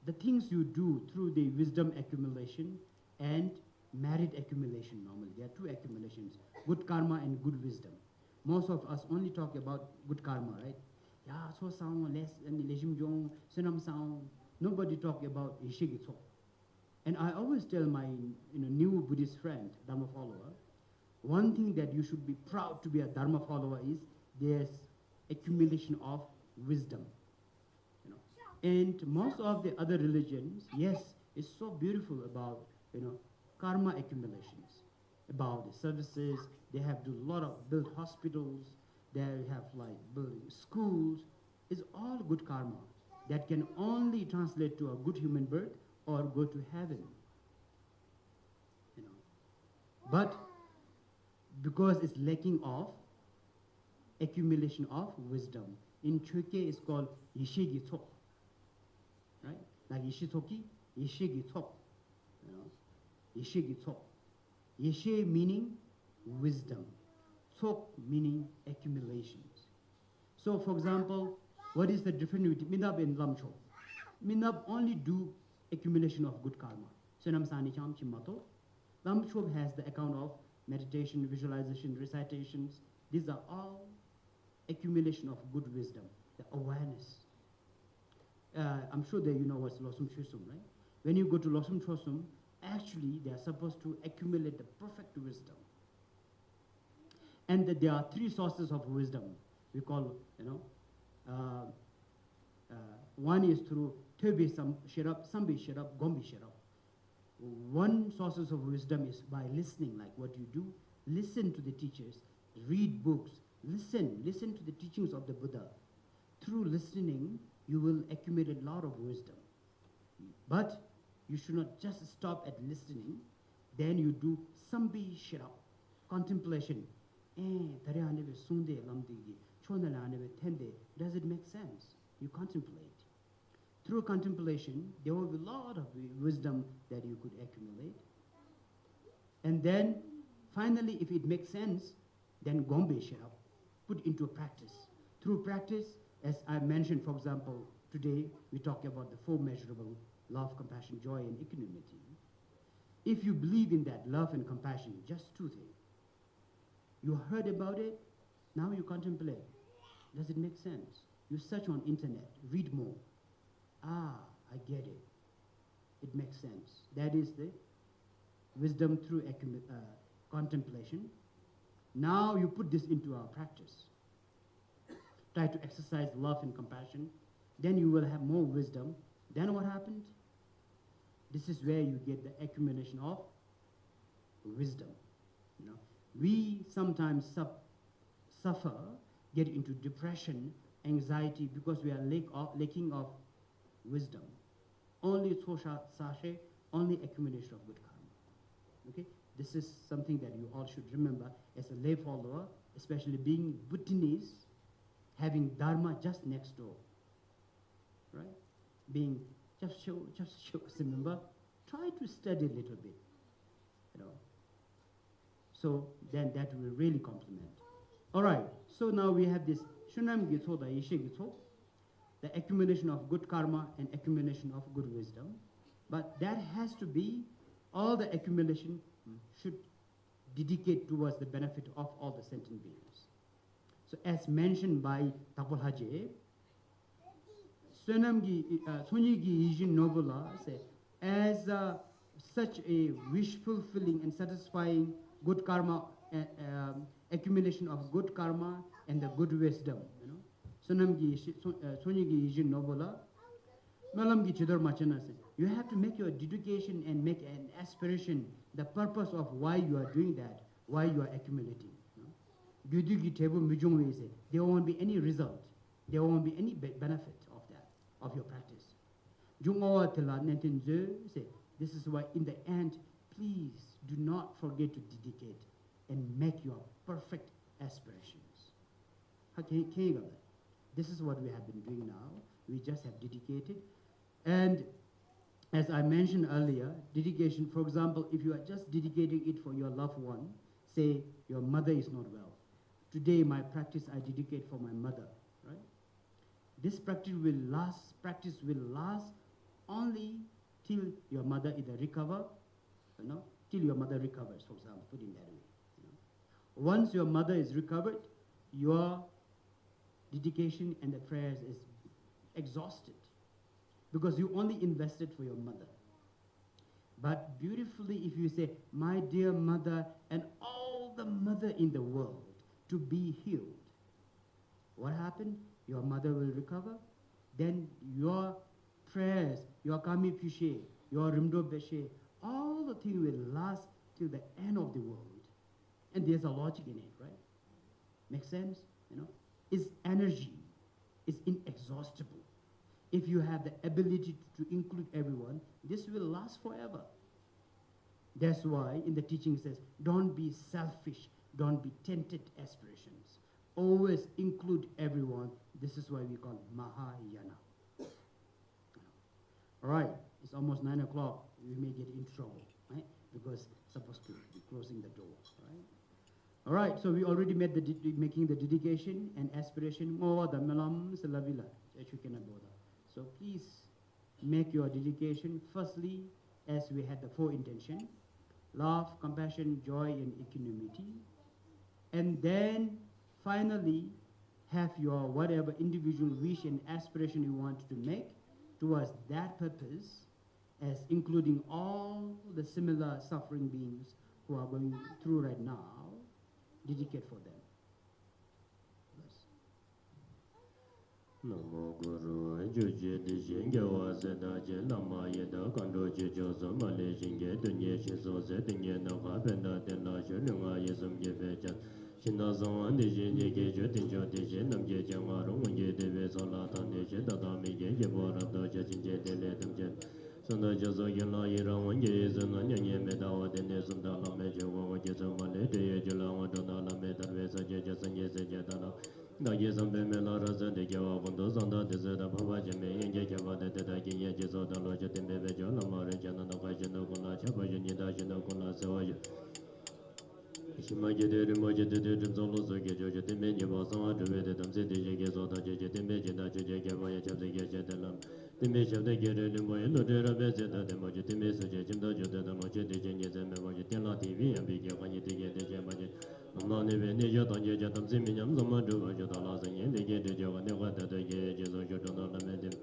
Speaker 2: the things you do through the wisdom accumulation and merit accumulation normally. There are two accumulations, good karma and good wisdom. Most of us only talk about good karma, right? Yeah, so sound less and lejim jong, senam sound. Nobody talk about ishigitso. And I always tell my new Buddhist friend, Dharma follower, one thing that you should be proud to be a Dharma follower is there's accumulation of wisdom. And most of the other religions, yes, it's so beautiful about, karma accumulations, about the services. They have do a lot of build hospitals, they have like building schools. It's all good karma that can only translate to a good human birth or go to heaven. But because it's lacking of accumulation of wisdom, in Choke it's called Yishegi Tok. Right? Like Yishitoki, Yishegi Tok. Yishegi Tok. Yeshe meaning wisdom. Tok meaning accumulations. So for example, what is the difference between Minab and Lamcho? Minab only do accumulation of good karma. Senam Sani Cham Chimato. Lamcho has the account of meditation, visualization, recitations. These are all accumulation of good wisdom, the awareness. I'm sure that you know what's Losum Chusum, right? When you go to Losum Chosum, actually they are supposed to accumulate the perfect wisdom. And that there are three sources of wisdom. We call, one is through Töbe Shirab, Sambi Shirab, Gombi Shirab. One source of wisdom is by listening, like what you do. Listen to the teachers, read books, Listen to the teachings of the Buddha. Through listening, you will accumulate a lot of wisdom. But you should not just stop at listening, then you do sambi shira, contemplation. Does it make sense? You contemplate. Through contemplation, there will be a lot of wisdom that you could accumulate. And then, finally, if it makes sense, then gombe shira, put into practice. Through practice, as I mentioned, for example, today we talk about the four measurable: love, compassion, joy, and equanimity. If you believe in that love and compassion, just two things. You heard about it, now you contemplate. Does it make sense? You search on internet, read more. I get it. It makes sense. That is the wisdom through contemplation. Now you put this into our practice. Try to exercise love and compassion. Then you will have more wisdom. Then what happened? This is where you get the accumulation of wisdom. You know, we sometimes suffer, get into depression, anxiety, because we are lacking of wisdom. Only tsosha sashe, only accumulation of good karma. Okay, this is something that you all should remember as a lay follower, especially being Bhutanese, having dharma just next door, right? Being just show, remember, try to study a little bit, you know. So then that will really complement. All right, so now we have this shunam githo da ishe githo, the accumulation of good karma and accumulation of good wisdom. But that has to be, all the accumulation should dedicate towards the benefit of all the sentient beings. So as mentioned by Tapol Haje, Sonyi Yijin Nobula say, as such a wish fulfilling and satisfying good karma, accumulation of good karma and the good wisdom, you know. Sonyi Yijin Nobula, Malam Chidor Machana say, you have to make your dedication and make an aspiration, the purpose of why you are doing that, why you are accumulating. There won't be any result, there won't be any benefit of that, of your practice. This is why in the end, please do not forget to dedicate and make your perfect aspirations. This is what we have been doing now. We just have dedicated. And as I mentioned earlier, dedication, for example, if you are just dedicating it for your loved one, say your mother is not well. Today, my practice I dedicate for my mother, right? This practice will last only till your mother either recover, you know, till your mother recovers, for example, put in that way. You know. Once your mother is recovered, your dedication and the prayers is exhausted because you only invested for your mother. But beautifully, if you say, my dear mother and all the mother in the world, to be healed. What happened? Your mother will recover. Then your prayers, your kami pishe, your rimdo beshe, all the things will last till the end of the world. And there's a logic in it, right? Makes sense? You know, its energy is inexhaustible. If you have the ability to include everyone, this will last forever. That's why in the teaching it says, don't be selfish. Don't be tainted aspirations. Always include everyone. This is why we call Mahayana. All right, it's almost 9 o'clock. We may get in trouble, right? Because it's supposed to be closing the door, right? All right, so we already made making the dedication and aspiration. So please make your dedication. Firstly, as we had the four intentions: love, compassion, joy, and equanimity. And then finally have your whatever individual wish and aspiration you want to make towards that purpose, as including all the similar suffering beings who are going through right now, dedicate for them.
Speaker 3: Namo Guru Juje de Sangye Waseda Je Lama Yeda Kando Jejo Soma Le Sangye Dunye Shiso Se Dunye Naha Penda Tena Shulunga Yesum Jepejan Chinazan Deji Nege Jotinjo Deji Namje Jangarong Ye Deve Solatan Deji Dadamige Yebora Doja Jinje Dele Demje Sunda Jazo Yela Iran Ye Zana Nye Medawa Dene Sunda Lame Jawa Jazo Male Deye Jula Wadona Lame Darvesa Jaja Sanye Sejadana Dagi Zambe Mela Raza de Jawa Bondo Zanda Dezeda Baba Jame Yenge Java de Deda Ginya Jazo Dalo Jatimbe Bejo Lamare Jana Nakajano Kuna Chapa Junida Jano Kuna Sewaja Shimajede Rimojede Zolo Zoge Joja Timenya Basama Juvede Tamse de Jege Zota Jeje Timbeja Naja Gavaya Chapse Gajadalam Timesha de Gere Limoy Lodera Bezeta de Moja Timesa Jimda Joda de Moja de Jenye Zeme Moja Tela TV and Big Yavani Tige de Jamaja Amani Vene Jota Jeja Tamse Minyam Zama Juba Jota Lasan de Gede Javane Wata de Gejo Jotana Lamedim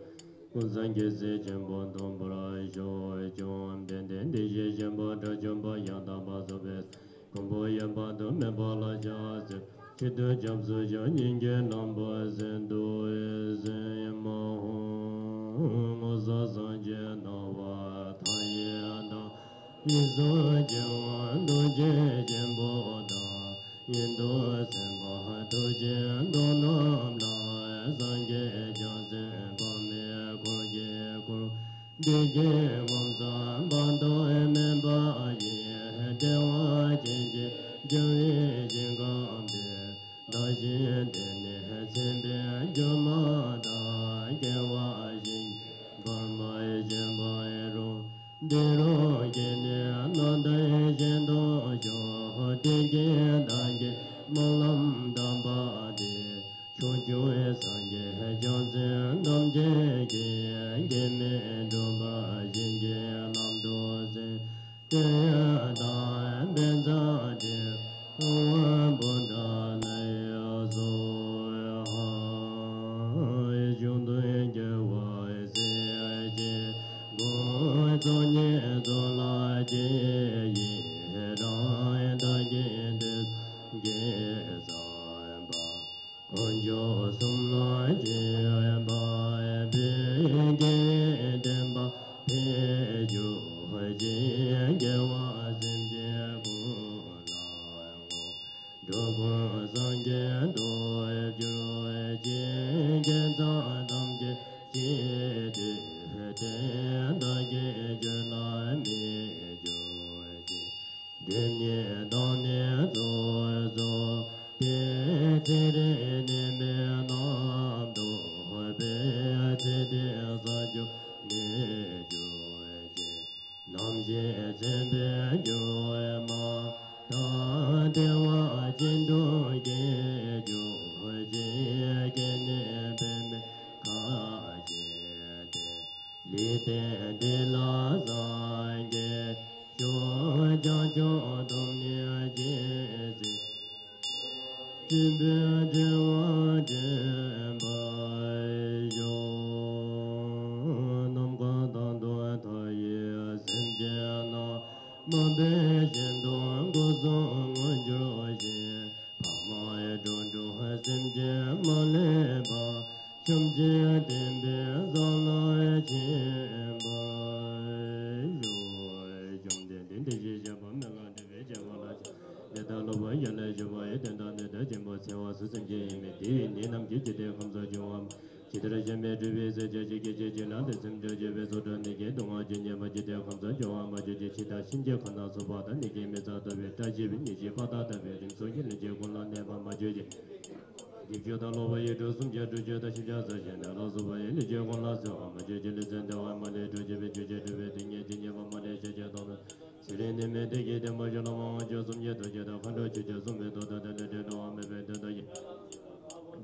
Speaker 3: Sangye Se Jembo Dombra Jo Jom Den De Jembo Jumbo Yanda Bazobes Kombo Yamba Do Mebala Jaz Chidu Jamsu Janinge Namba Zendo Zema Moza Sangye Nawa Tayanda Izo Jewan Do Jembo Da Yendo Semba Do Jendo Namla Sangye Jazen Bame Kurje Kuru Deje Wamsa Bando Ememba Ye Dewa Jinje Jure Jingamde Dajin Dene Sembe Juma Da Gewa Jin Barma Jemba Ero Dero Gene Nanda Jendo Jo Dege Dange Malam Damba De Chojo Sangye Jozen Namje Ge Geme Doba Jinge Lamdo Zen Deya Da Benza De Wan Bunda Naya Zo Ha Jundu Enge Wa Se Je Go Zonye Zola Je Ye Da Da Ge Des Ge Zan Ba Onjo Sumla Je Ba Be Ge Den Ba Pe Ju Je Ge Wa Sim Je Gu La Ngo Dogo Sangye Do Ju Je Ge Zan Dam Je Je De Den Da Ge Je La Mi Ju Je Denye Danye Zo Zo Pe Te Re Ne Me Nam Do Pe Te De Sa Jo Ne Jo Je Nam Je Zembe Jo Ma Ta De Wa Jin Do Ge Jo Je Ge Ne Be Me Ka Je De Li De De La Zang Ge Jo Jang Jo Dong Nia Je Zi Jimbe Je Wa Je Ba Jo Nam Ga Dan Do Ta Ye Sim Je Na Ma Be Shen Do Go Zong Ngon Jo Je Pa Ma Ye Dong Do Sim Je Ma Le Ba Shum Je Den Be Zang La Chen Ba Jo Jum Den Den De Je Je Ba Menla De Ve Je Wa La Je Neta Loba Yale Je Wa Ye Den Da Ne Da Jin Bo Se Wa Su Sing Je Me Di Ni Nam Je Je De Kham Sa Jo Wa Chitra Je Me De Ve Se Je Je Ge Je Je La De Sim Je Je Ve So Da Ne Ge Dong Wa Je Ne Ma Je De Kham Sa Jo Wa Ma Je Je Chi Da Shin Je Khan Da So Ba Da Ne Ge Me Za Da Ve Da Je Ve Ni Je Ba Da Da Ve Rim So Ye Ne Je Gun La Ne Ba Ma Je Je Dikyo Da Loba Ye Do Sum Je Du Je Da Shi Ja Sa Je Ne La So Ba Ye Ne Je Gun La Se Wa Ma Je Je Le Zen Da Wa Ma Le Do Je Ve Ju Je De Ve Ding Ye Ding Ye Ba Ma Le Je Je Da Me Sire Ne Me De Ge De Ma Je La Ma Je Sum Je Do Je Da Khan Do Je Je Sum Ve Do Da De De Do Wa Me Ve De Da Ye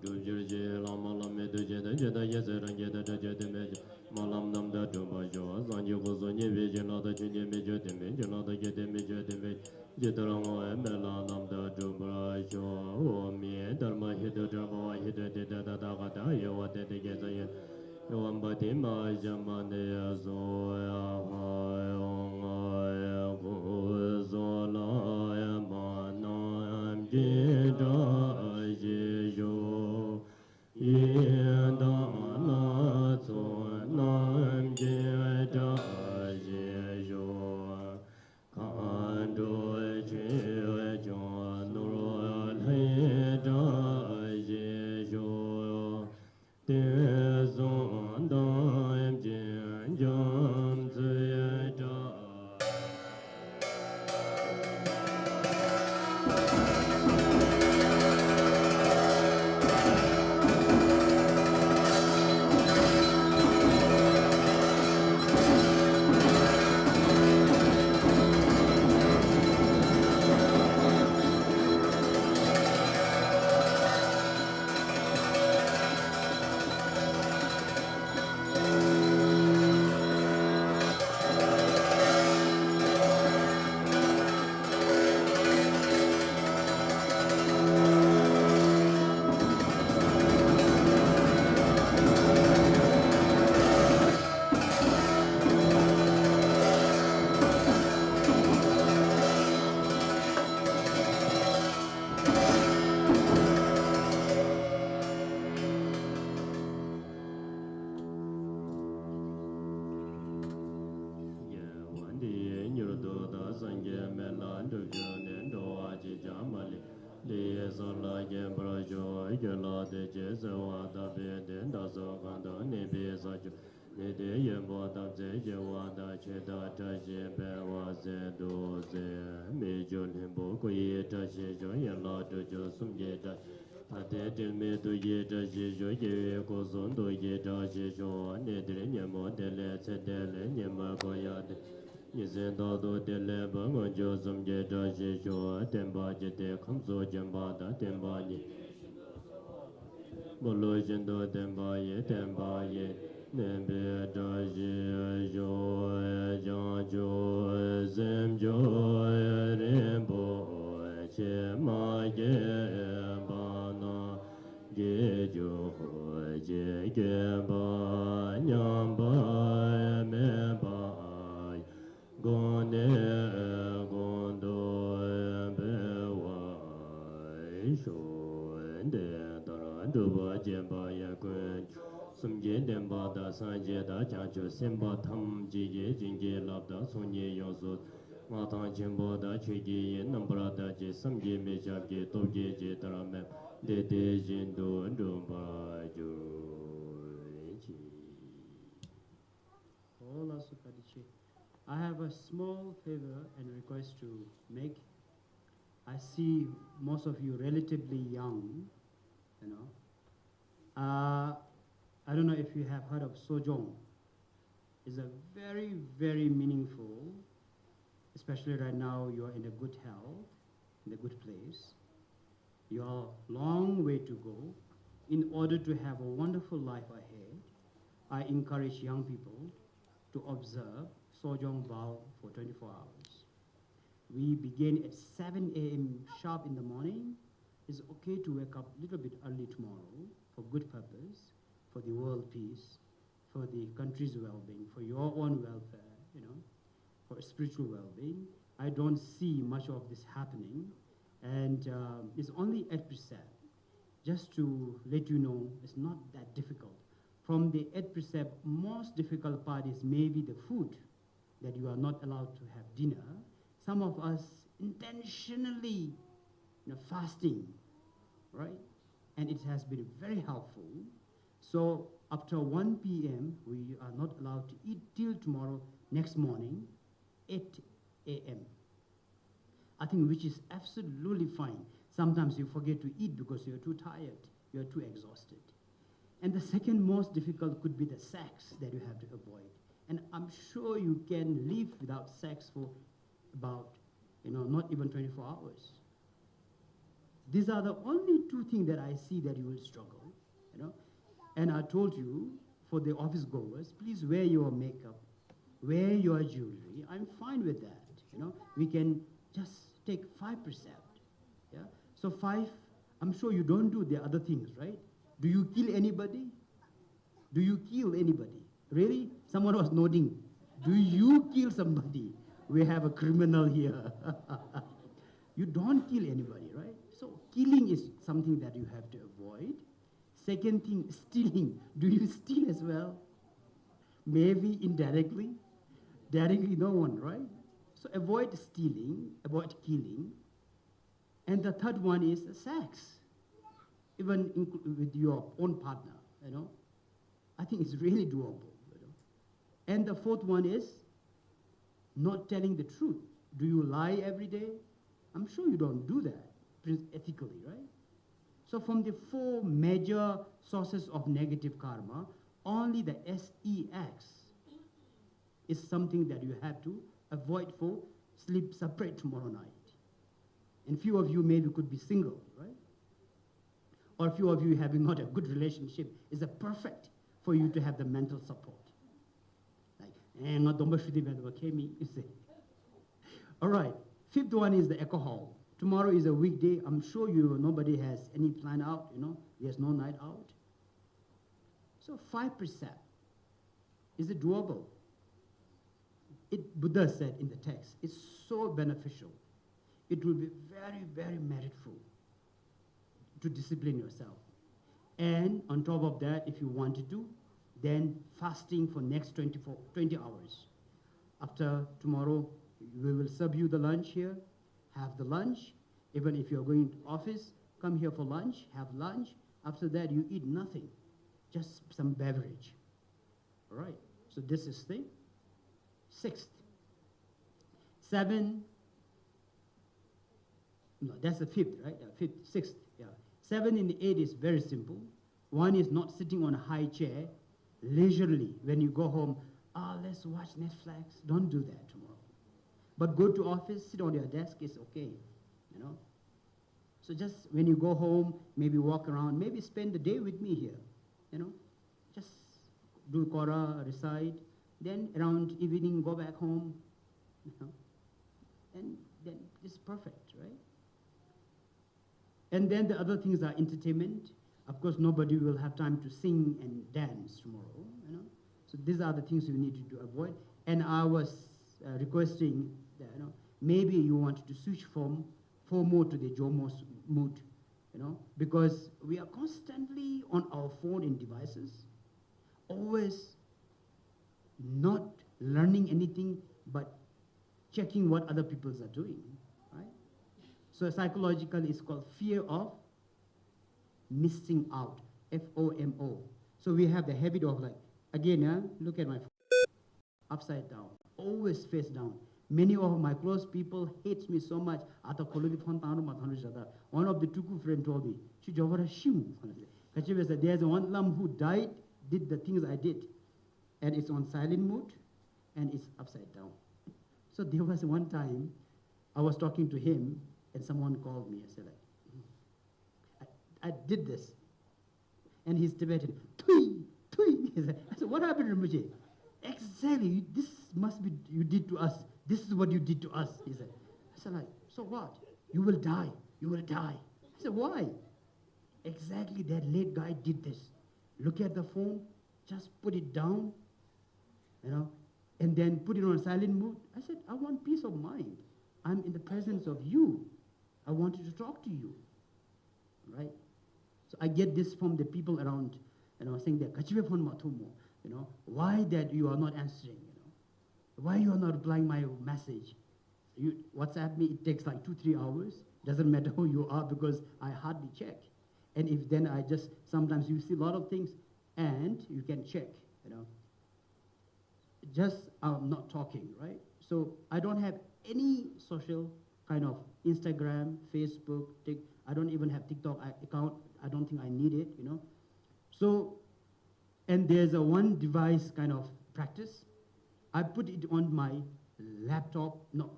Speaker 3: Du Je Je La Ma La Me Do Je Da Je Da Ye Se Ran Ye Da Da Je De Me Je Ma Lam Nam Da Do Ba Jo Zan Je Go So Nye Ve Je La Da Chun Je Me Je De Me Je La Da Ge De Me Je De Me Je Da Rang Wa Me La Nam Da Do Ba Jo O Mi Dar Ma He Do Da Ba Wa He Do De Da Da Da Ga Da Ye Wa De De Ge Za Ye Yo Am Ba Ti Ma Ja Ma Ne Ya So Ya Ha Yo Nga Ya Gu So La Ya Ma Na Am Je Da Je Jo Ye Da Na So Nam Je Da Je Jo Kan Do Che Jo Nu Ro sola gen brajo ge la de je se wa da be de da so kan do ne be sa ju ne de yen bo da je je wa da che da ta je be wa se do se me jo ne bo ko ye ta she jo yen la do jo sum ye da ta de de me do ye ta je jo ye ko son do ye ta she jo ne de ne mo de le che de le ne ma ko ya de Yisen da do de le ba ngo jo sum je da she jo ten ba je de kham so jen ba da ten ba ni bo lo jen do ten ba ye ne be da she jo ja jo zem jo re bo che ma ye ba na ge jo je ge ba nyam ba me ba Gone gondo bewa sho de dara duba jemba ya kun sumje demba da sanje da jancho semba tham ji ye jinge labda sonye yoso mata jembo da chege ye nambra da je samge me jabge toge je dara me de de jindo ndumba jo chi
Speaker 2: Hola Sukadiche. I have a small favor and request to make. I see most of you relatively young, you know. I don't know if you have heard of Sojong. It's a very, very meaningful, especially right now you're in a good health, in a good place. You are a long way to go. In order to have a wonderful life ahead, I encourage young people to observe Sojong vow for 24 hours. We begin at 7 a.m. sharp in the morning. It's okay to wake up a little bit early tomorrow for good purpose, for the world peace, for the country's well-being, for your own welfare, you know, for spiritual well-being. I don't see much of this happening, and it's only 8%. Just to let you know, it's not that difficult. From the 8%, most difficult part is maybe the food, that you are not allowed to have dinner. Some of us intentionally fasting, right? And it has been very helpful. So after 1 p.m., we are not allowed to eat till tomorrow, next morning, 8 a.m. I think which is absolutely fine. Sometimes you forget to eat because you're too tired, you're too exhausted. And the second most difficult could be the sex that you have to avoid. And I'm sure you can live without sex for about, not even 24 hours. These are the only two things that I see that you will struggle, And I told you, for the office goers, please wear your makeup, wear your jewelry. I'm fine with that, We can just take 5%, yeah? So 5, I'm sure you don't do the other things, right? Do you kill anybody? Do you kill anybody? Really? Someone was nodding. Do you kill somebody? We have a criminal here. You don't kill anybody, right? So killing is something that you have to avoid. Second thing, stealing. Do you steal as well? Maybe indirectly. Directly, no one, right? So avoid stealing, avoid killing. And the third one is sex. Even with your own partner, I think it's really doable. And the fourth one is not telling the truth. Do you lie every day? I'm sure you don't do that ethically, right? So from the 4 major sources of negative karma, only the sex is something that you have to avoid for sleep separate tomorrow night. And few of you maybe could be single, right? Or few of you having not a good relationship is a perfect for you to have the mental support. You say. All right, 5th one is the alcohol. Tomorrow is a weekday. I'm sure nobody has any plan out, There's no night out. So 5%. Is it doable? Buddha said in the text, it's so beneficial. It will be very, very meritful to discipline yourself. And on top of that, if you want to do, then fasting for next 20 hours. After tomorrow, we will serve you the lunch here. Have the lunch. Even if you're going to office, come here for lunch, have lunch. After that, you eat nothing, just some beverage. All right, so this is the sixth. 7, no, that's the fifth, right? Fifth, sixth, yeah. 7 and 8 is very simple. One is not sitting on a high chair, leisurely. When you go home, let's watch Netflix. Don't do that tomorrow. But go to office, sit on your desk, it's okay, you know. So just when you go home, maybe walk around, maybe spend the day with me here, you know. Just do Korah, recite, then around evening, go back home, you know. And then it's perfect, right? And then the other things are entertainment. Of course, nobody will have time to sing and dance tomorrow, you know. So these are the things you need to avoid. And I was requesting that, you know, maybe you wanted to switch from FOMO to the JOMO mood, you know, because we are constantly on our phone and devices, always not learning anything but checking what other people are doing, right? So psychologically, it's called fear of missing out, FOMO. So we have the habit of like, again, look at my phone, upside down, always face down. Many of my close people hates me so much. One of the Tuku friend told me, there's one lamb who died, did the things I did, and it's on silent mode, and it's upside down. So there was one time, I was talking to him, and someone called me. I said, like, I did this. And he's Tibetan. Tui, tui. I said, what happened, Rinpoche? Exactly, this must be you did to us. This is what you did to us, he said. I said, like, so what? You will die. You will die. I said, why? Exactly, that late guy did this. Look at the phone, just put it down, you know, and then put it on silent mode. I said, I want peace of mind. I'm in the presence of you. I wanted to talk to you, right? So I get this from the people around, you know, saying that, you know, why that you are not answering, you know, why you are not replying my message. You WhatsApp me, it takes like 2-3 hours. Doesn't matter who you are because I hardly check. And if then I just, sometimes you see a lot of things and you can check, you know. Just I'm not talking, right? So I don't have any social kind of Instagram, Facebook, I don't even have TikTok account. I don't think I need it, you know. So, and there's a one device kind of practice. I put it on my laptop, no,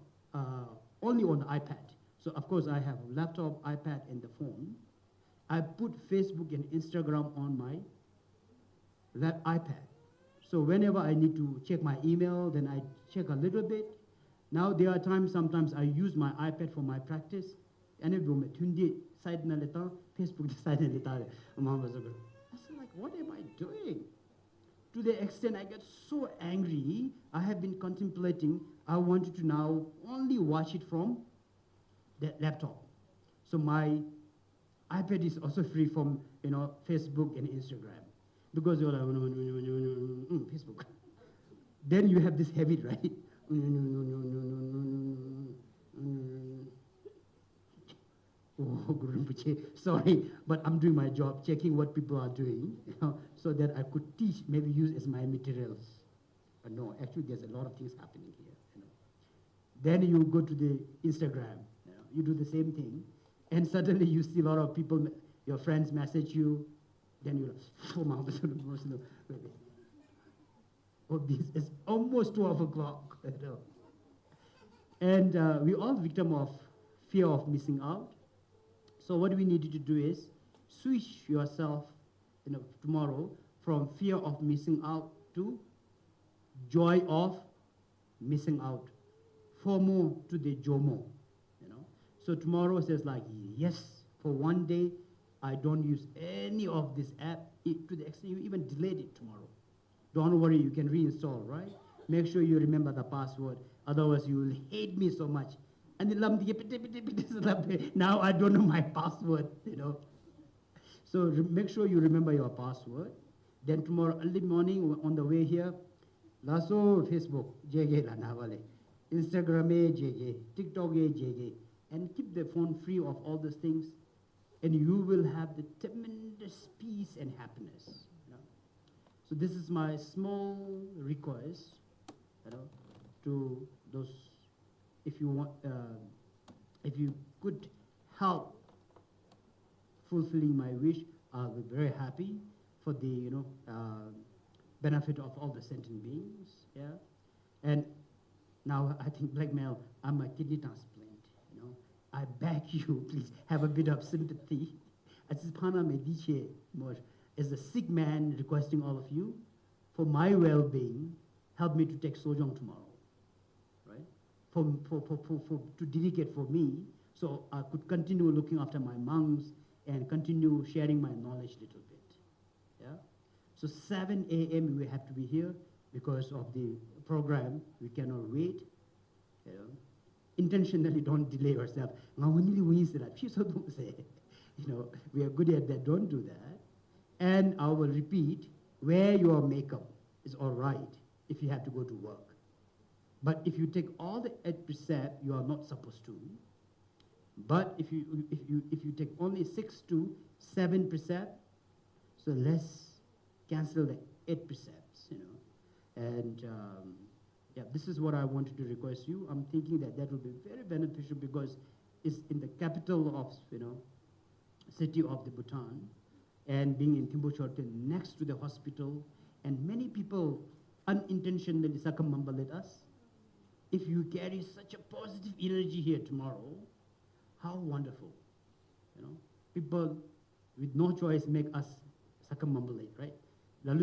Speaker 2: only on the iPad. So of course I have laptop, iPad, and the phone. I put Facebook and Instagram on my iPad. So whenever I need to check my email, then I check a little bit. Now there are times, sometimes I use my iPad for my practice. And if you side na leta, Facebook side na leta. I said, like, what am I doing? To the extent I get so angry, I have been contemplating, I wanted to now only watch it from the laptop. So my iPad is also free from, you know, Facebook and Instagram. Because you're like, Facebook. Then you have this habit, right? Oh, Guru Rinpoche, sorry, but I'm doing my job, checking what people are doing, you know, so that I could teach, maybe use as my materials. But no, actually there's a lot of things happening here, you know. Then you go to the Instagram, you know, you do the same thing, and suddenly you see a lot of people, your friends message you, then you're like, oh, this is almost 12 o'clock, you know. And we're all victim of fear of missing out. So what we need to do is switch yourself, you know, tomorrow from fear of missing out to joy of missing out. FOMO to the JOMO, you know. So tomorrow says like, yes, for one day, I don't use any of this app to the extent you even delete it tomorrow. Don't worry, you can reinstall, right? Make sure you remember the password. Otherwise, you will hate me so much. And now I don't know my password, you know. So make sure you remember your password. Then tomorrow early morning on the way here, laso Facebook, JG Lanavale, Instagram, JG, TikTok, JG, and keep the phone free of all those things. and you will have the tremendous peace and happiness. You know? So this is my small request, you know, to those, if you want, if you could help fulfilling my wish, I'll be very happy for the, you know, benefit of all the sentient beings, yeah? And now I think blackmail, I'm a kidney transplant, you know? I beg you, please, have a bit of sympathy. As a sick man requesting all of you, for my well-being, help me to take Sojong tomorrow, right? To dedicate for me, so I could continue looking after my monks and continue sharing my knowledge a little bit, yeah? So 7 a.m. we have to be here because of the program. We cannot wait, you know? Intentionally don't delay yourself. You know, we are good at that, don't do that. And I will repeat, wear your makeup is all right if you have to go to work. But if you take all the 8 precepts, you are not supposed to. But if you take only 6 to 7 precepts, so let's cancel the 8 precepts, you know. And yeah, this is what I wanted to request you. I'm thinking that that will be very beneficial because it's in the capital of, you know, city of the Bhutan, and being in Timbuktu next to the hospital, and many people unintentionally circumambulate us. If you carry such a positive energy here tomorrow, how wonderful, you know? People with no choice make us circumambulate, right? I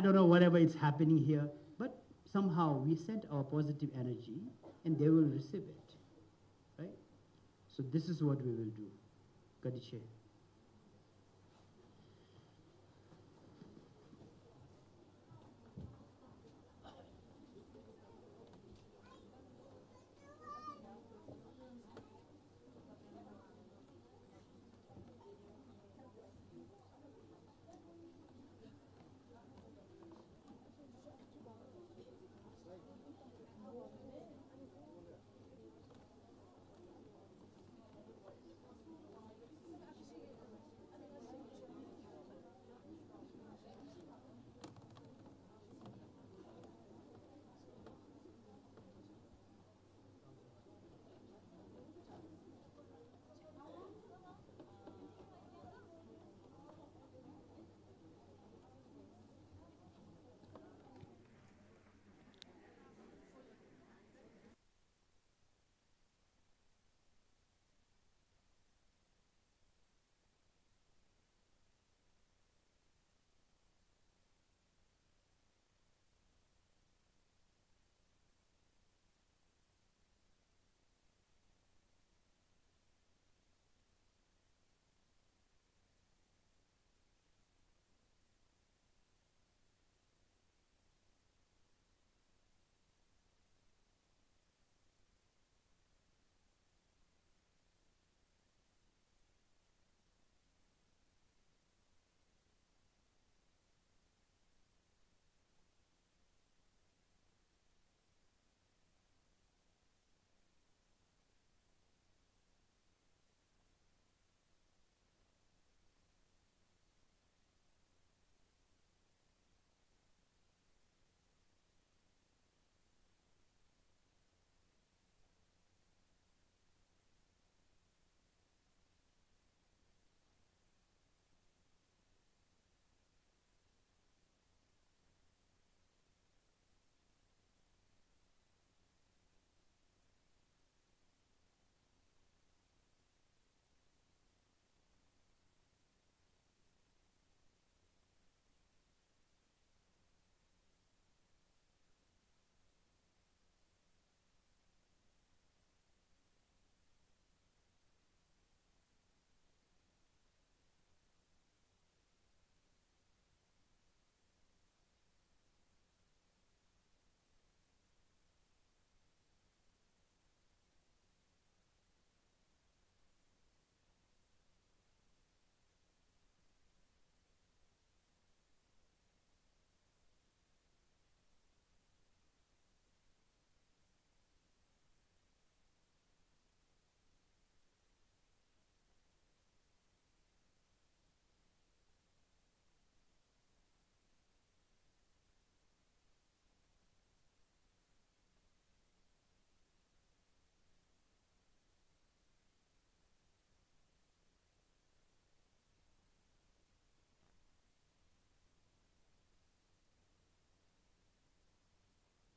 Speaker 2: don't know whatever is happening here, but somehow we send our positive energy and they will receive it, right? So this is what we will do. Kadiche.